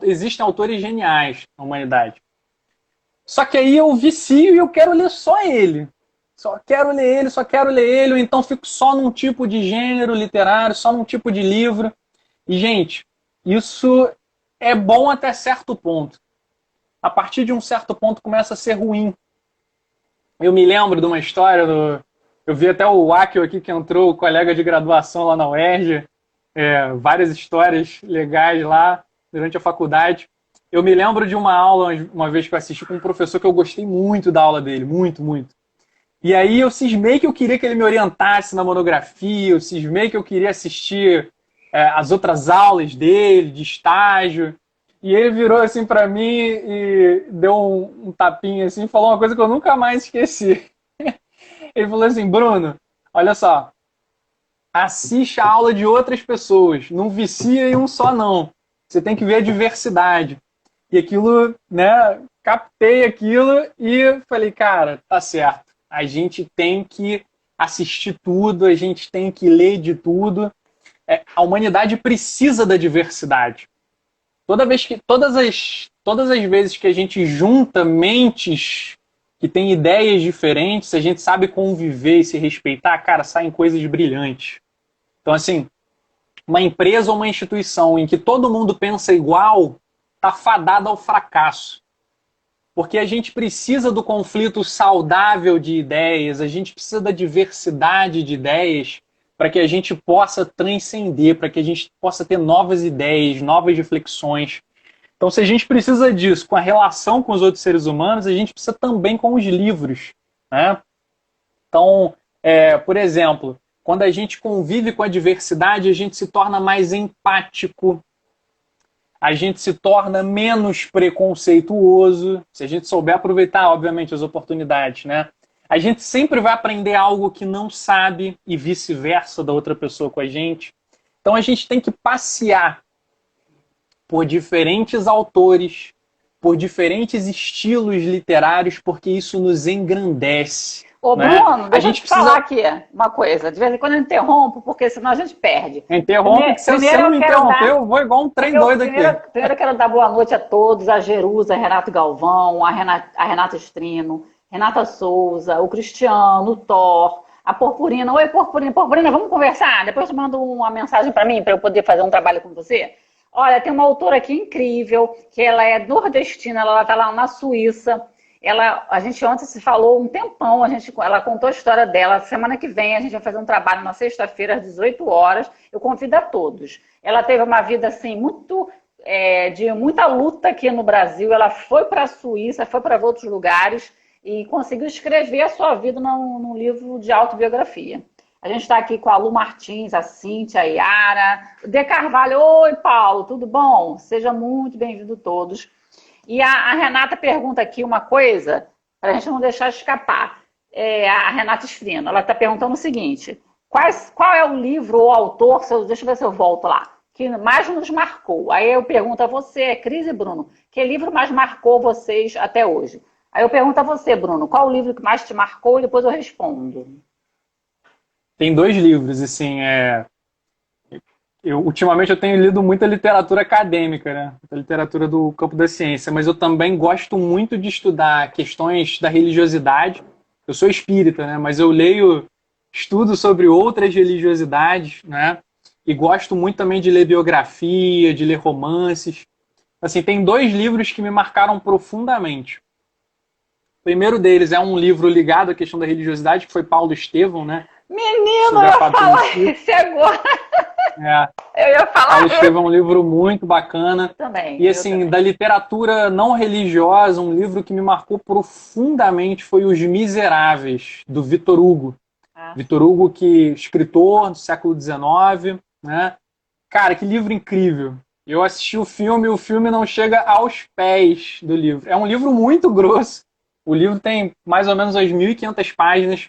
Speaker 3: existem autores geniais na humanidade. Só que aí eu vicio e eu quero ler só ele. Só quero ler ele, ou então fico só num tipo de gênero literário, só num tipo de livro. E, gente, isso é bom até certo ponto. A partir de um certo ponto começa a ser ruim. Eu me lembro de uma história eu vi até o Akio aqui que entrou, o colega de graduação lá na UERJ, várias histórias legais lá durante a faculdade. Eu me lembro de uma aula, uma vez que eu assisti com um professor que eu gostei muito da aula dele, muito, muito. E aí eu cismei que eu queria que ele me orientasse na monografia, eu cismei que eu queria assistir as outras aulas dele, de estágio. E ele virou assim para mim e deu um tapinha assim, falou uma coisa que eu nunca mais esqueci. Ele falou assim, Bruno, olha só, assiste a aula de outras pessoas, não vicia em um só não. Você tem que ver a diversidade. E aquilo, né, captei aquilo e falei, cara, tá certo. A gente tem que assistir tudo, a gente tem que ler de tudo. A humanidade precisa da diversidade. Todas as vezes que a gente junta mentes que têm ideias diferentes, a gente sabe conviver e se respeitar, cara, saem coisas brilhantes. Então, assim, uma empresa ou uma instituição em que todo mundo pensa igual, está fadada ao fracasso. Porque a gente precisa do conflito saudável de ideias, a gente precisa da diversidade de ideias para que a gente possa transcender, para que a gente possa ter novas ideias, novas reflexões. Então, se a gente precisa disso com a relação com os outros seres humanos, a gente precisa também com os livros, né? Então, por exemplo, quando a gente convive com a diversidade, a gente se torna mais empático, a gente se torna menos preconceituoso, se a gente souber aproveitar, obviamente, as oportunidades, né? A gente sempre vai aprender algo que não sabe e vice-versa da outra pessoa com a gente. Então a gente tem que passear por diferentes autores, por diferentes estilos literários, porque isso nos engrandece.
Speaker 1: Ô,
Speaker 3: Né?
Speaker 1: Bruno, deixa
Speaker 3: A
Speaker 1: eu
Speaker 3: gente
Speaker 1: te
Speaker 3: precisa...
Speaker 1: falar aqui uma coisa. De vez em quando eu interrompo, porque senão a gente perde.
Speaker 3: Interrompe, que se você não me interromper, eu vou igual um trem doido aqui.
Speaker 1: Primeiro eu quero dar boa noite a todos, a Jerusa, Renato Galvão, a Renata Strino, Renata Souza, o Cristiano, o Thor, a Purpurina. Oi, Purpurina. Purpurina, vamos conversar? Depois tu manda uma mensagem para mim, para eu poder fazer um trabalho com você. Olha, tem uma autora aqui incrível, que ela é nordestina, ela está lá na Suíça. A gente ontem se falou um tempão, ela contou a história dela. Semana que vem a gente vai fazer um trabalho na sexta-feira às 18 horas. Eu convido a todos. Ela teve uma vida assim de muita luta aqui no Brasil. Ela foi para a Suíça, foi para outros lugares e conseguiu escrever a sua vida num livro de autobiografia. A gente está aqui com a Lu Martins, a Cíntia, a Yara, o De Carvalho. Oi, Paulo, tudo bom? Sejam muito bem-vindos todos. E a Renata pergunta aqui uma coisa, para a gente não deixar escapar. A Renata Esfrino, ela está perguntando o seguinte: qual é o livro ou autor, deixa eu ver se eu volto lá, que mais nos marcou? Aí eu pergunto a você, Cris e Bruno, que livro mais marcou vocês até hoje? Aí eu pergunto a você, Bruno, qual o livro que mais te marcou? E depois eu respondo.
Speaker 3: Tem 2 livros, assim, ultimamente eu tenho lido muita literatura acadêmica, né? A literatura do campo da ciência, mas eu também gosto muito de estudar questões da religiosidade. Eu sou espírita, né? Mas eu estudo sobre outras religiosidades, né? E gosto muito também de ler biografia, de ler romances. Assim, tem 2 livros que me marcaram profundamente. O primeiro deles é um livro ligado à questão da religiosidade, que foi Paulo Estevão, né?
Speaker 1: Menino, eu ia falar isso agora. Eu ia falar.
Speaker 3: Paulo Estevão é um livro muito bacana.
Speaker 1: Também.
Speaker 3: E assim, da literatura não religiosa, um livro que me marcou profundamente foi Os Miseráveis, do Victor Hugo. Victor Hugo, escritor do século XIX, né? Cara, que livro incrível. Eu assisti o filme não chega aos pés do livro. É um livro muito grosso. O livro tem mais ou menos as 1.500 páginas.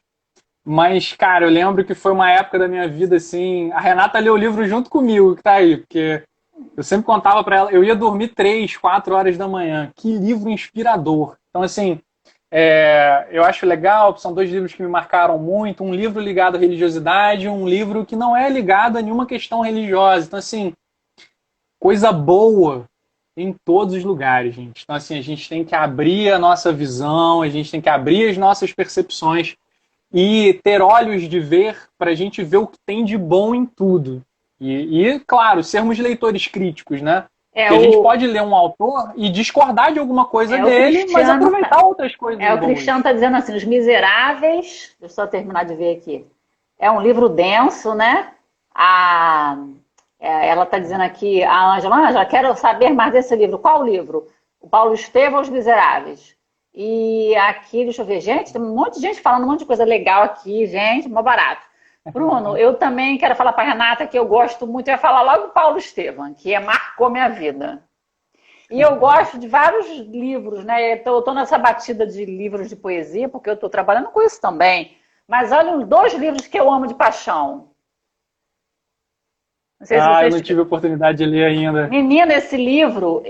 Speaker 3: Mas, cara, eu lembro que foi uma época da minha vida, assim... A Renata leu o livro junto comigo, que tá aí, porque eu sempre contava pra ela... Eu ia dormir 3, 4 horas da manhã. Que livro inspirador. Então, assim, eu acho legal, são 2 livros que me marcaram muito. Um livro ligado à religiosidade e um livro que não é ligado a nenhuma questão religiosa. Então, assim, coisa boa em todos os lugares, gente. Então, assim, a gente tem que abrir a nossa visão, a gente tem que abrir as nossas percepções e ter olhos de ver para a gente ver o que tem de bom em tudo. E, claro, sermos leitores críticos, né? Porque a gente pode ler um autor e discordar de alguma coisa dele, mas aproveitar outras coisas boas.
Speaker 1: O Cristiano está dizendo assim, Os Miseráveis, deixa eu só terminar de ver aqui, é um livro denso, né? Ela está dizendo aqui, a Ângela, quero saber mais desse livro. Qual livro? O Paulo Estevão, Os Miseráveis. E aqui, deixa eu ver, gente, tem um monte de gente falando um monte de coisa legal aqui, gente, mó barato. Bruno, eu também quero falar para a Renata que eu gosto muito, eu ia falar logo do Paulo Estevão, que marcou minha vida. E eu gosto de vários livros, né? Eu estou nessa batida de livros de poesia, porque eu estou trabalhando com isso também. Mas olha, 2 livros que eu amo de paixão.
Speaker 3: Não sei se vocês... eu não tive a oportunidade de ler ainda.
Speaker 1: Menina, esse livro,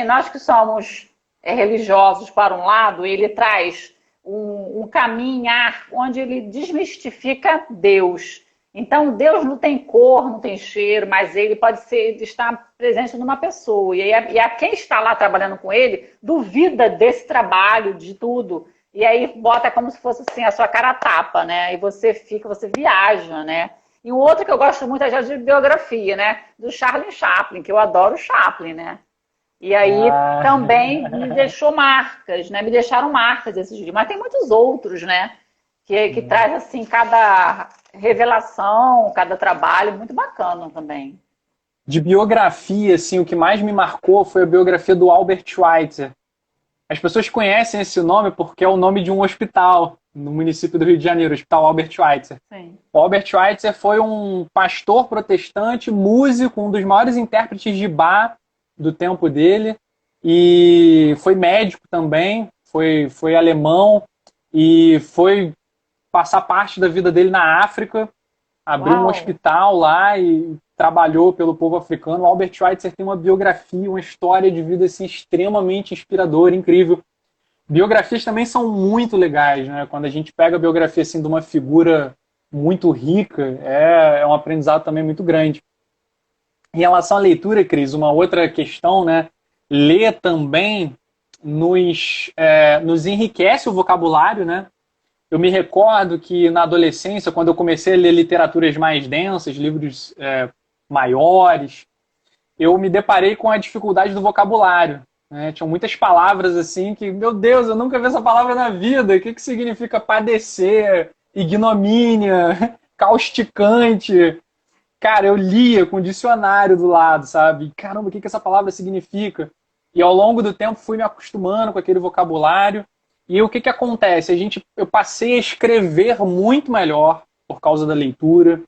Speaker 1: nós que somos religiosos para um lado, ele traz um caminhar onde ele desmistifica Deus. Então, Deus não tem cor, não tem cheiro, mas ele pode estar presente numa pessoa. E a quem está lá trabalhando com ele duvida desse trabalho, de tudo. E aí bota como se fosse assim, a sua cara a tapa, né? E você viaja, né? E um outro que eu gosto muito é de biografia, né? Do Charlie Chaplin, que eu adoro o Chaplin, né? E aí também me deixou marcas, né? Me deixaram marcas esses livros. Mas tem muitos outros, né? Que traz, assim, cada revelação, cada trabalho, muito bacana também.
Speaker 3: De biografia, assim, o que mais me marcou foi a biografia do Albert Schweitzer. As pessoas conhecem esse nome porque é o nome de um hospital, no município do Rio de Janeiro, o Hospital Albert Schweitzer.
Speaker 1: Sim.
Speaker 3: O Albert Schweitzer foi um pastor protestante, músico, um dos maiores intérpretes de Bach do tempo dele, e foi médico também, foi alemão, e foi passar parte da vida dele na África, abriu um hospital lá e trabalhou pelo povo africano. O Albert Schweitzer tem uma biografia, uma história de vida assim, extremamente inspiradora, incrível. Biografias também são muito legais, né? Quando a gente pega a biografia assim, de uma figura muito rica, é um aprendizado também muito grande. Em relação à leitura, Cris, uma outra questão, né? Ler também nos enriquece o vocabulário, né? Eu me recordo que na adolescência, quando eu comecei a ler literaturas mais densas, livros maiores, eu me deparei com a dificuldade do vocabulário. Né? Tinham muitas palavras assim que, meu Deus, eu nunca vi essa palavra na vida. O que significa padecer, ignomínia, causticante? Cara, eu lia com o dicionário do lado, sabe? Caramba, o que essa palavra significa? E ao longo do tempo fui me acostumando com aquele vocabulário. E o que acontece? Eu passei a escrever muito melhor por causa da leitura.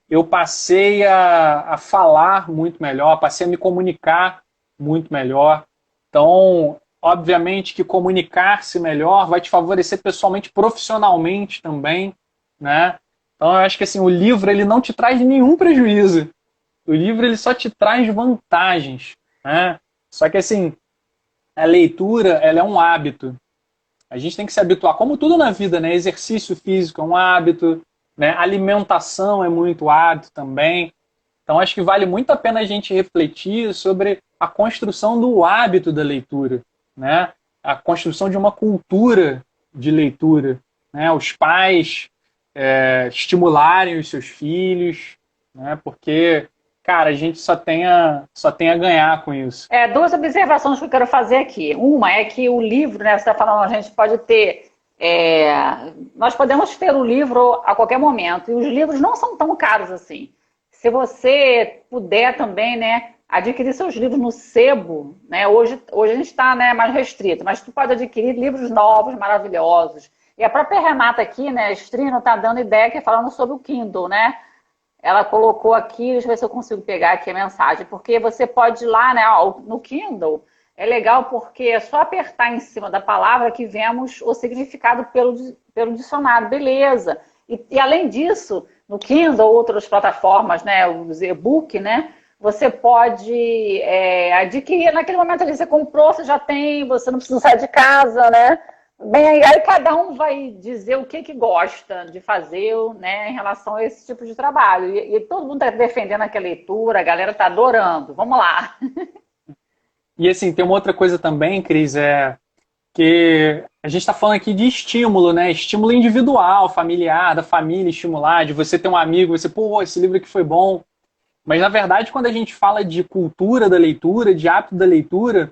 Speaker 3: Eu passei a falar muito melhor, passei a me comunicar muito melhor. Então, obviamente que comunicar-se melhor vai te favorecer pessoalmente, profissionalmente também, né? Então, eu acho que assim, o livro ele não te traz nenhum prejuízo. O livro ele só te traz vantagens, né? Só que assim, a leitura ela é um hábito. A gente tem que se habituar, como tudo na vida, né? Exercício físico é um hábito, né? Alimentação é muito hábito também. Então, acho que vale muito a pena a gente refletir sobre a construção do hábito da leitura, né? A construção de uma cultura de leitura, né? Os pais estimularem os seus filhos, né? Porque, cara, a gente só tem a ganhar com isso.
Speaker 1: Duas observações que eu quero fazer aqui. Uma é que o livro, né, você está falando, a gente pode ter... nós podemos ter o livro a qualquer momento, e os livros não são tão caros assim. Se você puder também, né, adquirir seus livros no sebo, né, hoje a gente está, né, mais restrito, mas tu pode adquirir livros novos, maravilhosos. E a própria Renata aqui, né, Strino, está dando ideia, que é falando sobre o Kindle, né? Ela colocou aqui, deixa eu ver se eu consigo pegar aqui a mensagem, porque você pode ir lá, né, no Kindle, é legal porque é só apertar em cima da palavra que vemos o significado pelo dicionário, beleza. E além disso, no Kindle, outras plataformas, né, os e-book, né, você pode adquirir, naquele momento ali você comprou, você já tem, você não precisa sair de casa, né? Bem, aí cada um vai dizer o que gosta de fazer, né, em relação a esse tipo de trabalho. E todo mundo está defendendo aquela leitura, a galera está adorando. Vamos lá.
Speaker 3: E assim, tem uma outra coisa também, Cris, que a gente está falando aqui de estímulo, né? Estímulo individual, familiar, da família estimular, de você ter um amigo, você, pô, esse livro aqui foi bom. Mas, na verdade, quando a gente fala de cultura da leitura, de hábito da leitura,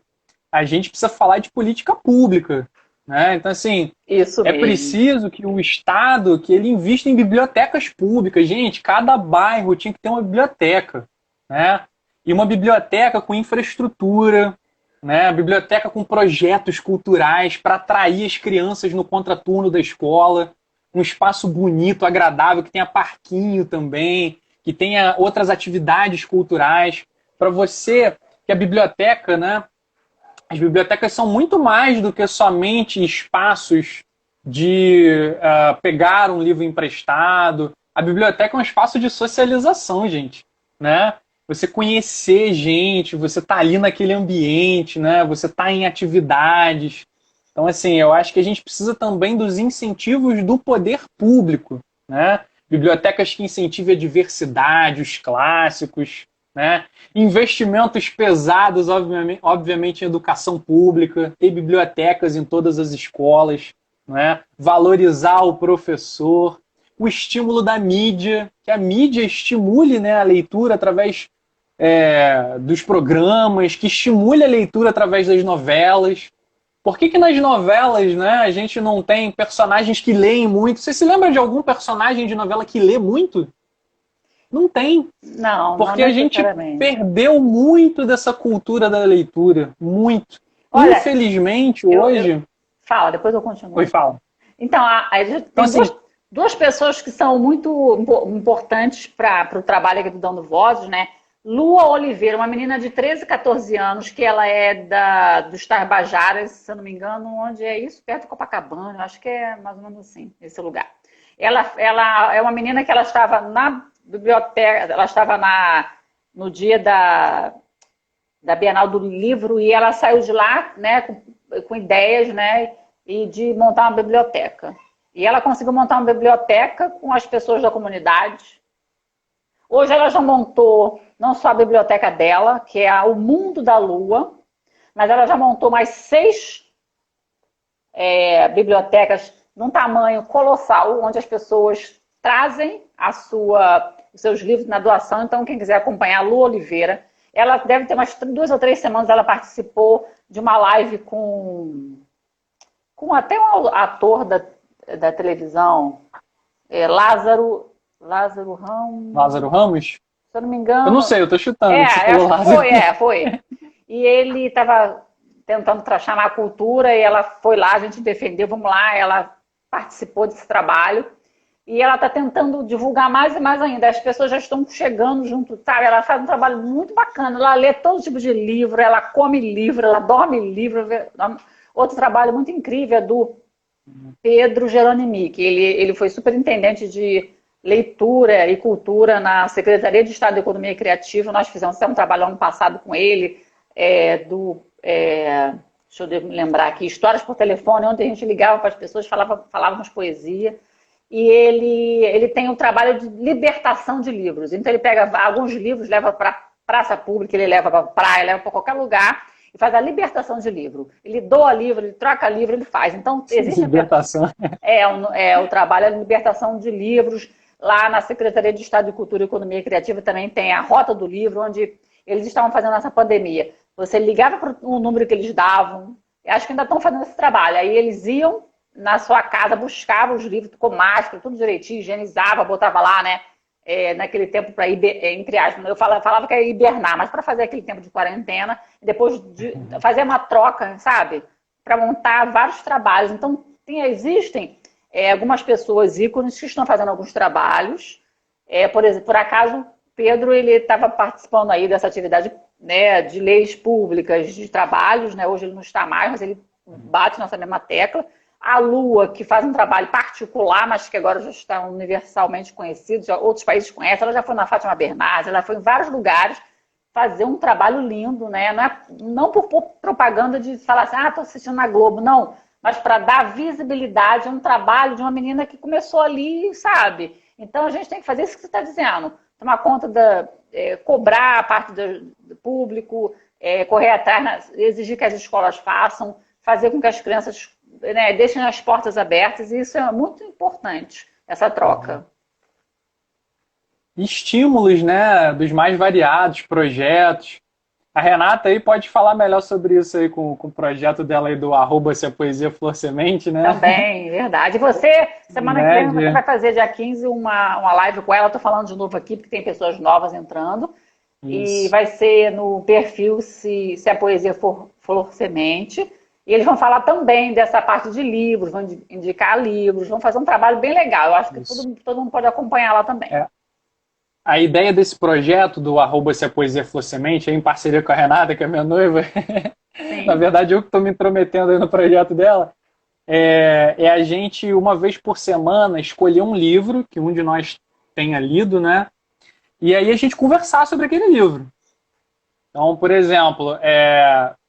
Speaker 3: a gente precisa falar de política pública. Né? Então, assim,
Speaker 1: isso mesmo.
Speaker 3: Preciso que o Estado que ele invista em bibliotecas públicas. Gente, cada bairro tinha que ter uma biblioteca. Né? E uma biblioteca com infraestrutura, né? Biblioteca com projetos culturais para atrair as crianças no contraturno da escola. Um espaço bonito, agradável, que tenha parquinho também, que tenha outras atividades culturais. Para você, que a biblioteca, né? As bibliotecas são muito mais do que somente espaços de pegar um livro emprestado. A biblioteca é um espaço de socialização, gente. Né? Você conhecer gente, você tá ali naquele ambiente, né? Você tá em atividades. Então, assim, eu acho que a gente precisa também dos incentivos do poder público. Né? Bibliotecas que incentivem a diversidade, os clássicos. Né? Investimentos pesados, obviamente, em educação pública, ter bibliotecas em todas as escolas, né? Valorizar o professor, o estímulo da mídia, que a mídia estimule, né, a leitura através dos programas, que estimule a leitura através das novelas. Por que nas novelas, né, a gente não tem personagens que leem muito? Você se lembra de algum personagem de novela que lê muito? Não tem.
Speaker 1: Não,
Speaker 3: porque a gente perdeu muito dessa cultura da leitura. Muito. Olha, infelizmente, hoje...
Speaker 1: Fala, depois eu continuo.
Speaker 3: Oi, fala.
Speaker 1: Então, tem duas pessoas que são muito importantes para o trabalho aqui do Dando Vozes, né? Lua Oliveira, uma menina de 13, 14 anos, que ela é dos Tarbajaras, se eu não me engano, onde é isso? Perto de Copacabana, eu acho que é mais ou menos assim, esse lugar. Ela é uma menina que ela estava na biblioteca, ela estava no dia da Bienal do Livro e ela saiu de lá, né, com ideias, né, e de montar uma biblioteca. E ela conseguiu montar uma biblioteca com as pessoas da comunidade. Hoje ela já montou não só a biblioteca dela, que é o Mundo da Lua, mas ela já montou mais 6 bibliotecas num tamanho colossal, onde as pessoas trazem os seus livros na doação. Então, quem quiser acompanhar a Lu Oliveira, ela deve ter umas 2 ou 3 semanas, ela participou de uma live com até um ator da televisão, Lázaro Ramos.
Speaker 3: Lázaro Ramos?
Speaker 1: Se eu não me engano.
Speaker 3: Eu não sei, eu tô chutando.
Speaker 1: Foi. E ele estava tentando chamar a cultura e ela foi lá, a gente defendeu, vamos lá, ela participou desse trabalho e ela está tentando divulgar mais e mais ainda. As pessoas já estão chegando junto, sabe? Ela faz um trabalho muito bacana, ela lê todo tipo de livro, ela come livro, ela dorme livro. Outro trabalho muito incrível é do Pedro Geronimi, que ele foi superintendente de leitura e cultura na Secretaria de Estado de Economia Criativa. Nós fizemos um trabalho ano passado com ele, deixa eu me lembrar aqui, Histórias por Telefone, onde a gente ligava para as pessoas, falávamos poesia. E ele tem um trabalho de libertação de livros. Então ele pega alguns livros, leva para praça pública, ele leva para praia, leva para qualquer lugar e faz a libertação de livro. Ele doa livro, ele troca livro, ele faz. Então existe
Speaker 3: libertação.
Speaker 1: O trabalho de libertação de livros. Lá na Secretaria de Estado de Cultura e Economia Criativa também tem a Rota do Livro, onde eles estavam fazendo essa pandemia. Você ligava para o número que eles davam, acho que ainda estão fazendo esse trabalho. Aí eles iam na sua casa, buscavam os livros com máscara, tudo direitinho, higienizava, botava lá, né? Naquele tempo para entre aspas, eu falava que era hibernar, mas para fazer aquele tempo de quarentena, e depois de fazer uma troca, sabe? Para montar vários trabalhos. Então, existem algumas pessoas ícones que estão fazendo alguns trabalhos. Por acaso, Pedro ele estava participando aí dessa atividade, né, de leis públicas, de trabalhos, né? Hoje ele não está mais, mas ele bate nessa mesma tecla. A Lua, que faz um trabalho particular, mas que agora já está universalmente conhecido, já outros países conhecem, ela já foi na Fátima Bernardes, ela foi em vários lugares fazer um trabalho lindo, né? Não por propaganda de falar assim, estou assistindo na Globo, não, mas para dar visibilidade a um trabalho de uma menina que começou ali, sabe? Então a gente tem que fazer isso que você está dizendo, tomar conta cobrar a parte do público, correr atrás, exigir que as escolas façam, fazer com que as crianças, né, deixem as portas abertas, e isso é muito importante, essa troca.
Speaker 3: Estímulos, né, dos mais variados, projetos. A Renata aí pode falar melhor sobre isso aí com o projeto dela aí do @se a poesia for semente, né?
Speaker 1: Também, verdade. E você, semana que vem, você vai fazer dia 15 uma live com ela, estou falando de novo aqui, porque tem pessoas novas entrando, isso. E vai ser no perfil se a poesia for semente. E eles vão falar também dessa parte de livros, vão indicar livros, vão fazer um trabalho bem legal. Eu acho que todo mundo pode acompanhar lá também.
Speaker 3: A ideia desse projeto do @se a poesia for semente, em parceria com a Renata, que é minha noiva, na verdade eu que estou me intrometendo aí no projeto dela, é a gente, uma vez por semana, escolher um livro que um de nós tenha lido, né? E aí a gente conversar sobre aquele livro. Então, por exemplo,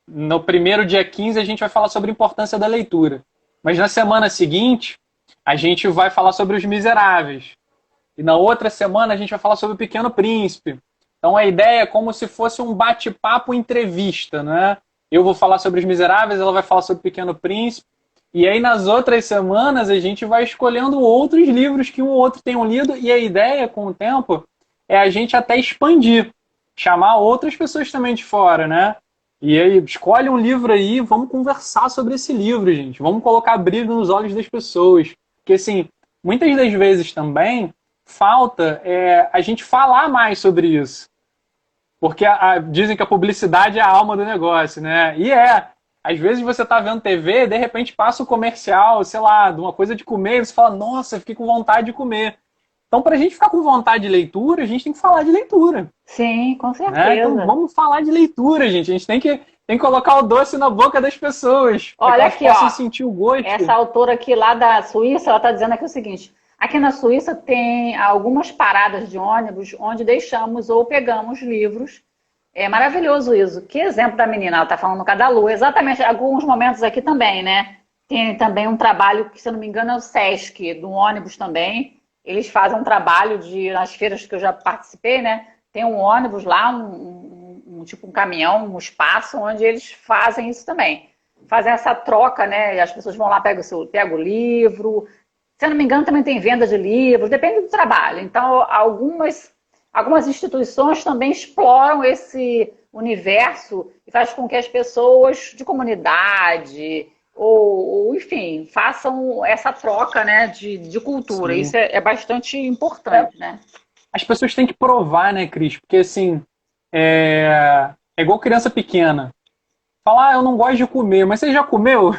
Speaker 3: no primeiro dia 15 a gente vai falar sobre a importância da leitura. Mas na semana seguinte, a gente vai falar sobre Os Miseráveis. E na outra semana a gente vai falar sobre O Pequeno Príncipe. Então a ideia é como se fosse um bate-papo entrevista, né? Eu vou falar sobre Os Miseráveis, ela vai falar sobre O Pequeno Príncipe. E aí nas outras semanas a gente vai escolhendo outros livros que um ou outro tenham lido. E a ideia, com o tempo, é a gente até expandir. Chamar outras pessoas também de fora, né? E aí, escolhe um livro aí, vamos conversar sobre esse livro, gente. Vamos colocar brilho nos olhos das pessoas. Porque, assim, muitas das vezes também falta a gente falar mais sobre isso. Porque dizem que a publicidade é a alma do negócio, né? E Às vezes você tá vendo TV, de repente passa o comercial, sei lá, de uma coisa de comer, e você fala, nossa, fiquei com vontade de comer. Então, para a gente ficar com vontade de leitura, a gente tem que falar de leitura.
Speaker 1: Sim, com
Speaker 3: Né? Então,
Speaker 1: certeza.
Speaker 3: vamos falar de leitura, gente. A gente tem que colocar o doce na boca das pessoas, para que
Speaker 1: Olha
Speaker 3: elas
Speaker 1: aqui,
Speaker 3: possam
Speaker 1: ó.
Speaker 3: sentir o gosto.
Speaker 1: Essa autora aqui lá da Suíça, ela está dizendo aqui o seguinte: aqui na Suíça tem algumas paradas de ônibus onde deixamos ou pegamos livros. É maravilhoso isso. Que exemplo da menina, ela está falando no Cadalu. Exatamente, alguns momentos aqui também, né? Tem também um trabalho que, se eu não me engano, é o Sesc, do ônibus também. Eles fazem um trabalho nas feiras que eu já participei, né? Tem um ônibus lá, tipo um caminhão, um espaço onde eles fazem isso também. Fazem essa troca, né? E as pessoas vão lá, pegam o livro. Se eu não me engano, também tem venda de livros, depende do trabalho. Então, algumas instituições também exploram esse universo e faz com que as pessoas de comunidade enfim, façam essa troca, né, de cultura.
Speaker 3: Sim.
Speaker 1: Isso é bastante importante, né?
Speaker 3: As pessoas têm que provar, né, Cris? Porque, assim, é igual criança pequena. Falar, eu não gosto de comer, mas você já comeu?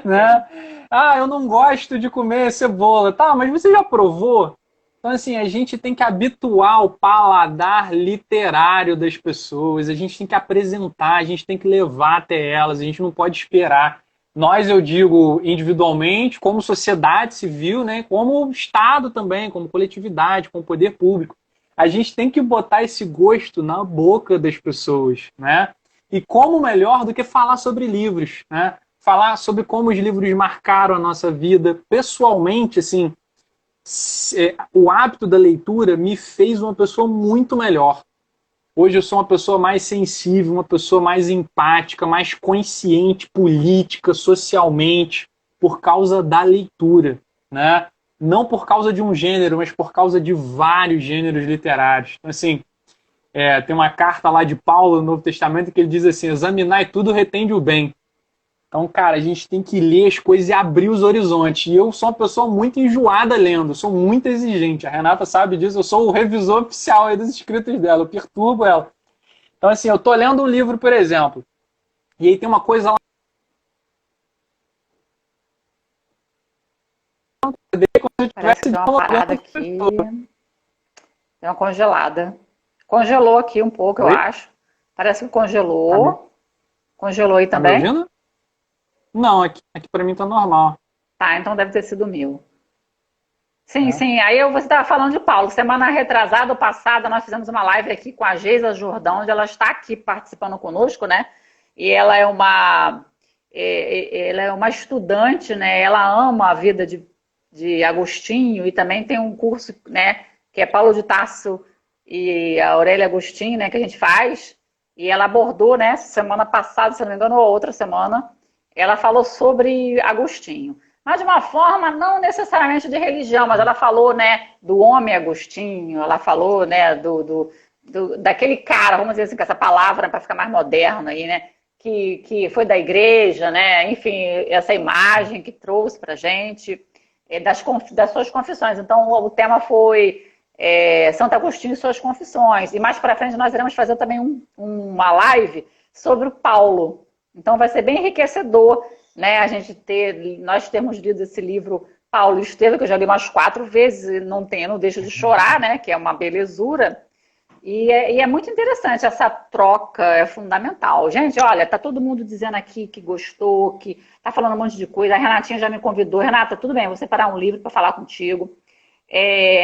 Speaker 3: Né? Ah, eu não gosto de comer cebola. Tá, mas você já provou? Então, assim, a gente tem que habituar o paladar literário das pessoas, a gente tem que apresentar, a gente tem que levar até elas, a gente não pode esperar. Nós, eu digo, individualmente, como sociedade civil, né, como Estado também, como coletividade, como poder público, a gente tem que botar esse gosto na boca das pessoas, né? E como melhor do que falar sobre livros, né? Falar sobre como os livros marcaram a nossa vida pessoalmente, assim, o hábito da leitura me fez uma pessoa muito melhor. Hoje eu sou uma pessoa mais sensível, uma pessoa mais empática, mais consciente política, socialmente, por causa da leitura, né? Não por causa de um gênero, mas por causa de vários gêneros literários. Então, assim, tem uma carta lá de Paulo no Novo Testamento que ele diz assim, examinai tudo, retende o bem. Então, cara, a gente tem que ler as coisas e abrir os horizontes. E eu sou uma pessoa muito enjoada lendo, sou muito exigente. A Renata sabe disso, eu sou o revisor oficial aí dos escritos dela, eu perturbo ela. Então, assim, eu tô lendo um livro, por exemplo, e aí tem uma coisa lá como se eu
Speaker 1: Parece que
Speaker 3: estivesse
Speaker 1: deu uma parada aqui. Deu uma congelada. Congelou aqui um pouco, eu
Speaker 3: Oi?
Speaker 1: acho. Parece que congelou. Congelou aí
Speaker 3: Tá me
Speaker 1: também?
Speaker 3: ouvindo? Não, aqui para mim tá normal.
Speaker 1: Tá, então deve ter sido o meu. Sim,
Speaker 3: Né?
Speaker 1: sim. Aí você estava falando de Paulo. Semana retrasada ou passada, nós fizemos uma live aqui com a Geisa Jordão, onde ela está aqui participando conosco, né? E ela é uma estudante, né? Ela ama a vida de Agostinho e também tem um curso, né? Que é Paulo de Tarso e a Aurélia Agostinho, né? Que a gente faz. E ela abordou, né? Semana passada, se não me engano, ou outra semana, ela falou sobre Agostinho. Mas de uma forma não necessariamente de religião, mas ela falou, né, do homem Agostinho, ela falou, né, daquele cara, vamos dizer assim, com essa palavra para ficar mais moderno aí, né, que foi da igreja, né, enfim, essa imagem que trouxe para gente das suas confissões. Então o tema foi Santo Agostinho e suas confissões. E mais para frente nós iremos fazer também uma live sobre o Paulo. Então vai ser bem enriquecedor, né, nós temos lido esse livro Paulo e Estevão, que eu já li umas 4 vezes, não deixo de chorar, né, que é uma belezura, e é muito interessante, essa troca é fundamental. Gente, olha, tá todo mundo dizendo aqui que gostou, que tá falando um monte de coisa, a Renatinha já me convidou, Renata, tudo bem, vou separar um livro para falar contigo.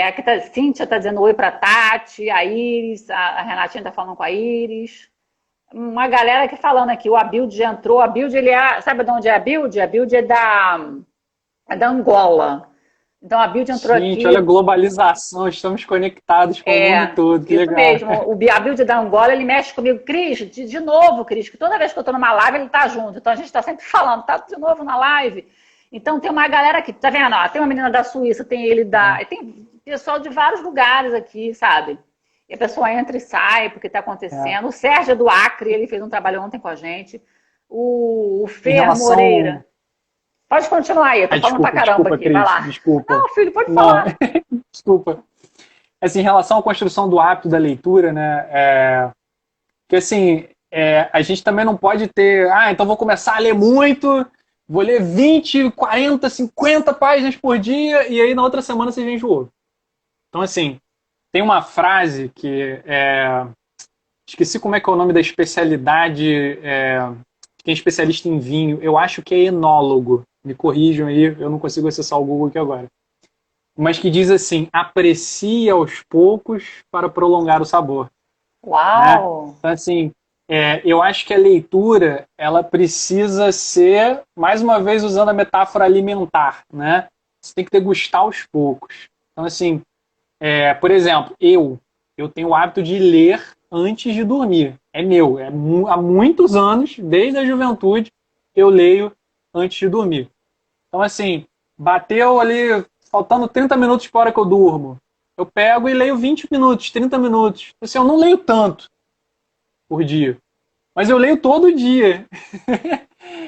Speaker 1: Aqui a Cíntia tá dizendo oi pra Tati, a Iris, a Renatinha tá falando com a Iris. Uma galera aqui falando aqui, o Abilde já entrou. Abilde, sabe de onde é Abilde? Abilde é da Angola. Então, a Abilde entrou
Speaker 3: Gente,
Speaker 1: aqui.
Speaker 3: olha a globalização, estamos conectados com o mundo todo, que
Speaker 1: isso
Speaker 3: legal.
Speaker 1: mesmo. O Abilde da Angola, ele mexe comigo. Cris, de novo, Cris, que toda vez que eu tô numa live, ele tá junto. Então, a gente tá sempre falando, tá de novo na live. Então, tem uma galera aqui, tá vendo? Ó, tem uma menina da Suíça, tem tem pessoal de vários lugares aqui, sabe? E a pessoa entra e sai porque está acontecendo. O Sérgio do Acre, ele fez um trabalho ontem com a gente. O Fer Moreira. Pode continuar aí, eu tô falando pra caramba
Speaker 3: desculpa,
Speaker 1: aqui,
Speaker 3: Cris,
Speaker 1: vai lá.
Speaker 3: Desculpa.
Speaker 1: Não, filho, pode falar.
Speaker 3: Desculpa. Assim, em relação à construção do hábito da leitura, né, que assim, a gente também não pode ter, então vou começar a ler muito, vou ler 20, 40, 50 páginas por dia, e aí na outra semana você já enjoou. Então, assim, tem uma frase que esqueci como é que é o nome da especialidade, quem é especialista em vinho, eu acho que é enólogo, me corrijam aí, eu não consigo acessar o Google aqui agora. Mas que diz assim, aprecie aos poucos para prolongar o sabor.
Speaker 1: Uau!
Speaker 3: Né? Então, assim, eu acho que a leitura, ela precisa ser, mais uma vez usando a metáfora alimentar, né? Você tem que degustar aos poucos. Então, assim, por exemplo, eu tenho o hábito de ler antes de dormir. É meu. Há muitos anos, desde a juventude, eu leio antes de dormir. Então, assim, bateu ali, faltando 30 minutos para a hora que eu durmo. Eu pego e leio 20 minutos, 30 minutos. Assim, eu não leio tanto por dia. Mas eu leio todo dia.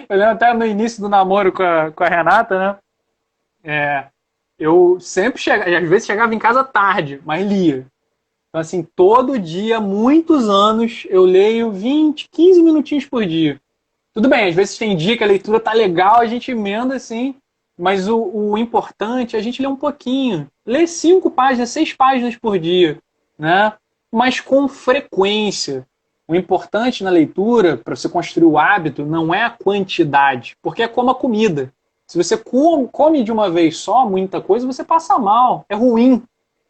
Speaker 3: Eu lembro até no início do namoro com a Renata, né? Eu sempre chegava, às vezes chegava em casa tarde, mas lia. Então, assim, todo dia, muitos anos, eu leio 20, 15 minutinhos por dia. Tudo bem, às vezes tem dia que a leitura tá legal, a gente emenda, assim, mas o importante é a gente ler um pouquinho. Ler 5 páginas, 6 páginas por dia, né? Mas com frequência. O importante na leitura, para você construir o hábito, não é a quantidade, porque é como a comida. Se você come de uma vez só muita coisa, você passa mal, é ruim,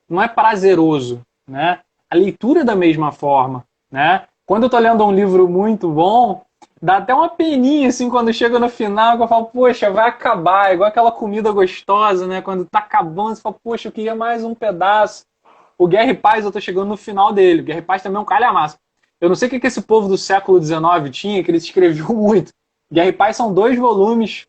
Speaker 3: não é prazeroso, né? A leitura é da mesma forma, né? Quando eu estou lendo um livro muito bom, dá até uma peninha assim quando chega no final, que eu falo, poxa, vai acabar, é igual aquela comida gostosa, né? Quando tá acabando, você fala, poxa, eu queria mais um pedaço. O Guerra e Paz, eu tô chegando no final dele. O Guerra e Paz também é um calhamaço. Eu não sei o que esse povo do século XIX tinha, que eles escreviam muito. Guerra e Paz são 2 volumes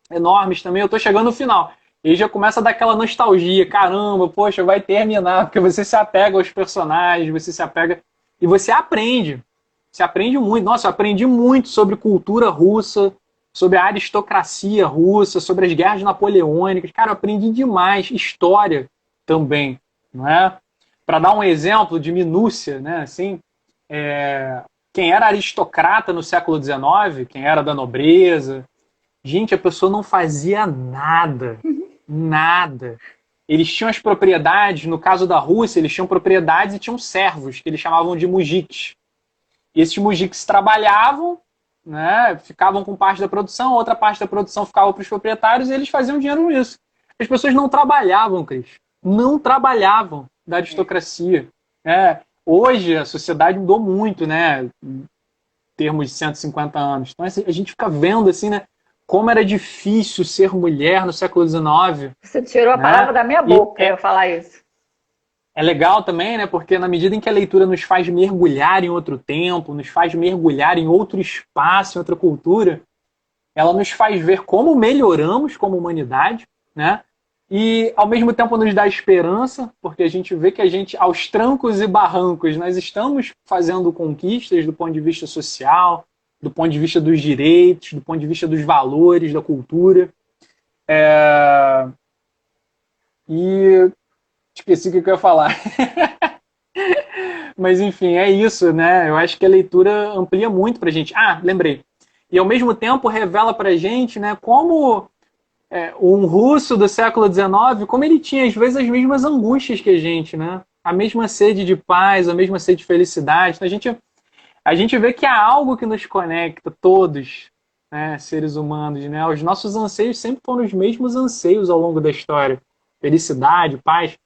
Speaker 3: enormes também, eu tô chegando no final. E já começa a dar aquela nostalgia, caramba, poxa, vai terminar, porque você se apega aos personagens, você se apega e você aprende. Você aprende muito. Nossa, eu aprendi muito sobre cultura russa, sobre a aristocracia russa, sobre as guerras napoleônicas. Cara, eu aprendi demais. História também, não é? Para dar um exemplo de minúcia, né? Assim, quem era aristocrata no século XIX, quem era da nobreza, gente, a pessoa não fazia nada. Nada. Eles tinham as propriedades, no caso da Rússia, eles tinham propriedades e tinham servos, que eles chamavam de mujiks. E esses mujiks trabalhavam, né, ficavam com parte da produção, outra parte da produção ficava para os proprietários e eles faziam dinheiro com isso. As pessoas não trabalhavam, Cris. Não trabalhavam da aristocracia. Hoje a sociedade mudou muito, né, em termos de 150 anos. Então a gente fica vendo assim, né, como era difícil ser mulher no século XIX.
Speaker 1: Você tirou a palavra da minha boca, eu falar isso.
Speaker 3: É legal também, né? Porque na medida em que a leitura nos faz mergulhar em outro tempo, nos faz mergulhar em outro espaço, em outra cultura, ela nos faz ver como melhoramos como humanidade, né? E, ao mesmo tempo, nos dá esperança, porque a gente vê que a gente, aos trancos e barrancos, nós estamos fazendo conquistas do ponto de vista social, do ponto de vista dos direitos, do ponto de vista dos valores, da cultura. E esqueci o que eu ia falar. Mas, enfim, é isso, né? Eu acho que a leitura amplia muito pra gente. Lembrei. E, ao mesmo tempo, revela pra gente, né, como um russo do século XIX, como ele tinha, às vezes, as mesmas angústias que a gente, né? A mesma sede de paz, a mesma sede de felicidade. Então, a gente vê que há algo que nos conecta, todos, né, seres humanos, né? Os nossos anseios sempre foram os mesmos anseios ao longo da história. Felicidade, paz.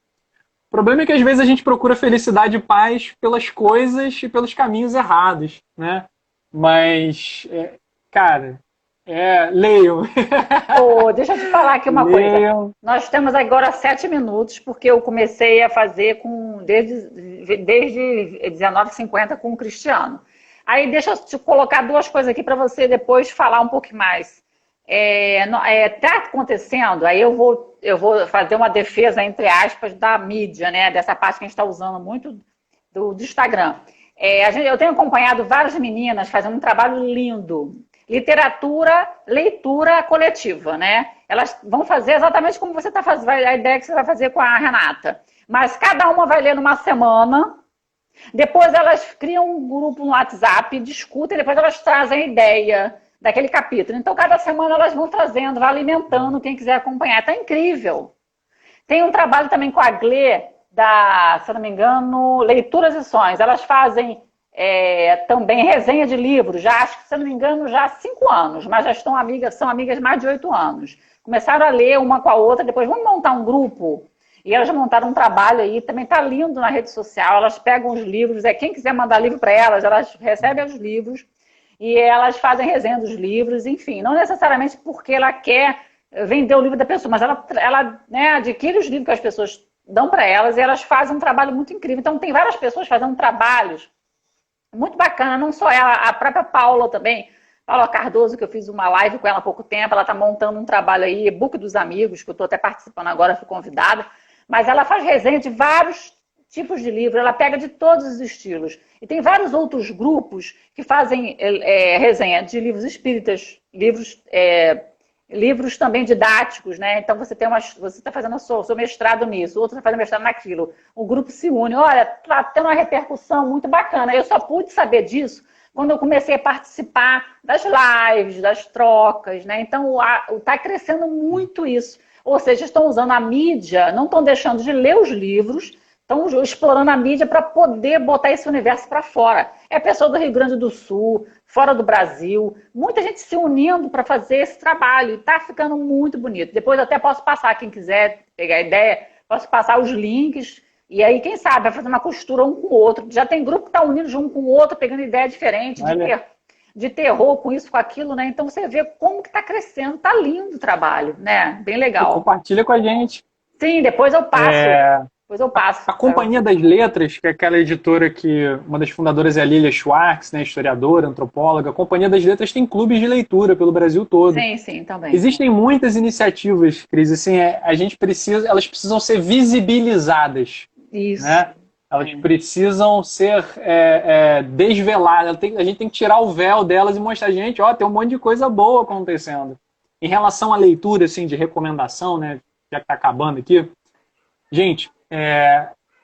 Speaker 3: O problema é que às vezes a gente procura felicidade e paz pelas coisas e pelos caminhos errados, né? Mas, cara, leiam.
Speaker 1: Deixa eu te falar aqui uma coisa. Nós temos agora 7 minutos, porque eu comecei a fazer desde 1950 com o Cristiano. Aí deixa eu te colocar 2 coisas aqui para você depois falar um pouco mais. Tá acontecendo, aí eu vou fazer uma defesa, entre aspas, da mídia, né? Dessa parte que a gente está usando muito do Instagram. Eu tenho acompanhado várias meninas fazendo um trabalho lindo. Leitura coletiva, né? Elas vão fazer exatamente como você está fazendo, a ideia que você vai fazer com a Renata. Mas cada uma vai ler numa semana, Depois elas criam um grupo no WhatsApp, discutem, depois elas trazem a ideia daquele capítulo. Então, cada semana elas vão trazendo, vai alimentando quem quiser acompanhar. Tá incrível. Tem um trabalho também com a Glê, se eu não me engano, Leituras e Sonhos. Elas fazem também resenha de livros, já acho que, se eu não me engano, já há 5 anos, mas já são amigas mais de 8 anos. Começaram a ler uma com a outra, depois vamos montar um grupo. E elas montaram um trabalho aí, também tá lindo na rede social. Elas pegam os livros, quem quiser mandar livro para elas, elas recebem os livros e elas fazem resenha dos livros, enfim, não necessariamente porque ela quer vender o livro da pessoa, mas ela né, adquire os livros que as pessoas dão para elas e elas fazem um trabalho muito incrível. Então tem várias pessoas fazendo trabalhos muito bacana, não só ela, a própria Paula também, Paula Cardoso, que eu fiz uma live com ela há pouco tempo, ela está montando um trabalho aí, e-book dos amigos, que eu estou até participando agora, fui convidada, mas ela faz resenha de vários tipos de livro, ela pega de todos os estilos. E tem vários outros grupos que fazem resenha de livros espíritas, livros também didáticos, né? Então você está fazendo o seu mestrado nisso, o outro está fazendo mestrado naquilo. O grupo se une. Olha, está tendo uma repercussão muito bacana. Eu só pude saber disso quando eu comecei a participar das lives, das trocas, né? Então está crescendo muito isso. Ou seja, estão usando a mídia, não estão deixando de ler os livros, estão explorando a mídia para poder botar esse universo para fora. É pessoa do Rio Grande do Sul, fora do Brasil, muita gente se unindo para fazer esse trabalho. E está ficando muito bonito. Depois eu até posso passar, quem quiser pegar a ideia, posso passar os links. E aí, quem sabe, vai fazer uma costura um com o outro. Já tem grupo que está unindo de um com o outro, pegando ideia diferente, de terror com isso, com aquilo, né? Então você vê como que está crescendo. Tá lindo o trabalho, né? Bem legal.
Speaker 3: Compartilha com a gente.
Speaker 1: Sim, depois eu passo. Depois eu passo.
Speaker 3: A Companhia das Letras, que é aquela editora que uma das fundadoras é a Lilia Schwartz, né, historiadora, antropóloga. A Companhia das Letras tem clubes de leitura pelo Brasil todo.
Speaker 1: Sim, sim, também.
Speaker 3: Existem muitas iniciativas, Cris, assim, elas precisam ser visibilizadas.
Speaker 1: Isso.
Speaker 3: Né? Elas precisam ser desveladas. A gente tem que tirar o véu delas e mostrar, gente, tem um monte de coisa boa acontecendo. Em relação à leitura, assim, de recomendação, né, já que está acabando aqui, gente,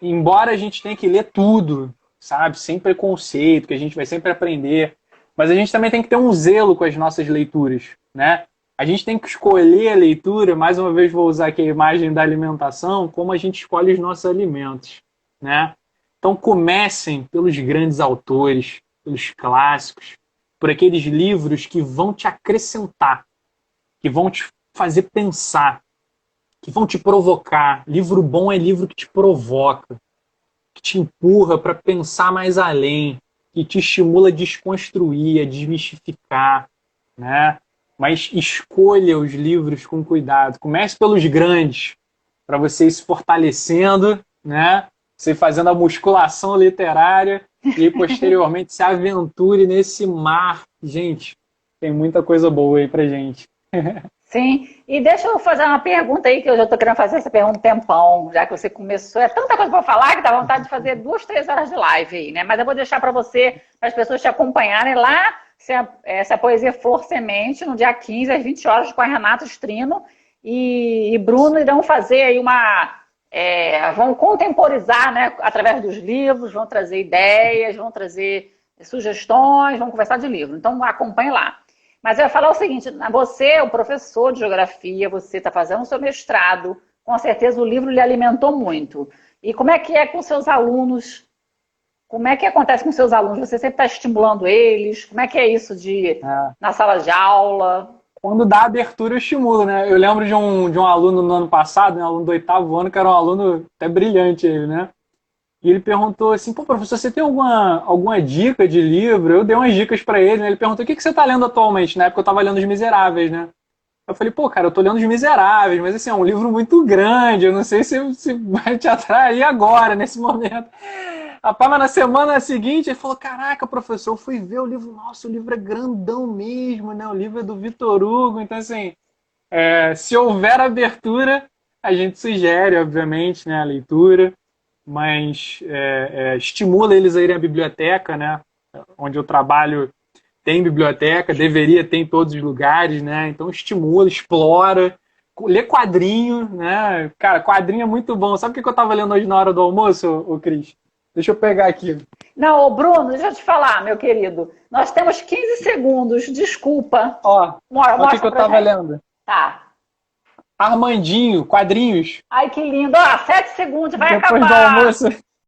Speaker 3: embora a gente tenha que ler tudo, sabe, sem preconceito, que a gente vai sempre aprender, mas a gente também tem que ter um zelo com as nossas leituras, né? A gente tem que escolher a leitura, mais uma vez vou usar aqui a imagem da alimentação, como a gente escolhe os nossos alimentos, né? Então comecem pelos grandes autores, pelos clássicos, por aqueles livros que vão te acrescentar, que vão te fazer pensar, que vão te provocar. Livro bom é livro que te provoca, que te empurra para pensar mais além, que te estimula a desconstruir, a desmistificar, né? Mas escolha os livros com cuidado. Comece pelos grandes, para você ir se fortalecendo, né? Você ir fazendo a musculação literária e posteriormente se aventure nesse mar. Gente, tem muita coisa boa aí pra gente.
Speaker 1: Sim, e deixa eu fazer uma pergunta aí, que eu já estou querendo fazer essa pergunta um tempão, já que você começou. É tanta coisa para falar que dá vontade de fazer 2, 3 horas de live aí, né? Mas eu vou deixar para você, para as pessoas te acompanharem lá, se a Poesia Flor Semente, no dia 15, às 20 horas, com a Renata Strino e Bruno irão fazer aí vão contemporizar, né, através dos livros, vão trazer ideias, vão trazer sugestões, vão conversar de livro. Então acompanhe lá. Mas eu ia falar o seguinte, você é o professor de geografia, você está fazendo o seu mestrado, com certeza o livro lhe alimentou muito. E como é que é com seus alunos? Como é que acontece com seus alunos? Você sempre está estimulando eles? Como é que é isso na sala de aula?
Speaker 3: Quando dá abertura, eu estimulo, né? Eu lembro de um aluno no ano passado, um aluno do 8º ano, que era um aluno até brilhante, ele, né? E ele perguntou assim, pô, professor, você tem alguma dica de livro? Eu dei umas dicas para ele, né? Ele perguntou, o que você está lendo atualmente? Na época eu estava lendo Os Miseráveis, né? Eu falei, pô, cara, eu tô lendo Os Miseráveis, mas assim, é um livro muito grande, eu não sei se vai te atrair agora, nesse momento. Rapaz, mas na semana seguinte ele falou, caraca, professor, eu fui ver o livro, nossa, o livro é grandão mesmo, né? O livro é do Vitor Hugo, então assim, se houver abertura, a gente sugere, obviamente, né, a leitura, mas estimula eles a irem à biblioteca, né? Onde eu trabalho tem biblioteca, deveria ter em todos os lugares, né? Então estimula, explora, lê quadrinho, né? Cara, quadrinho é muito bom. Sabe o que eu estava lendo hoje na hora do almoço, Cris? Deixa eu pegar aqui.
Speaker 1: Não, ô Bruno, deixa eu te falar, meu querido. Nós temos 15 segundos, desculpa.
Speaker 3: Ó, olha o que eu
Speaker 1: pra
Speaker 3: tava
Speaker 1: gente.
Speaker 3: lendo.
Speaker 1: Tá.
Speaker 3: Armandinho, quadrinhos.
Speaker 1: Ai, que lindo. Ó, 7 segundos, vai
Speaker 3: Depois do
Speaker 1: acabar.
Speaker 3: almoço.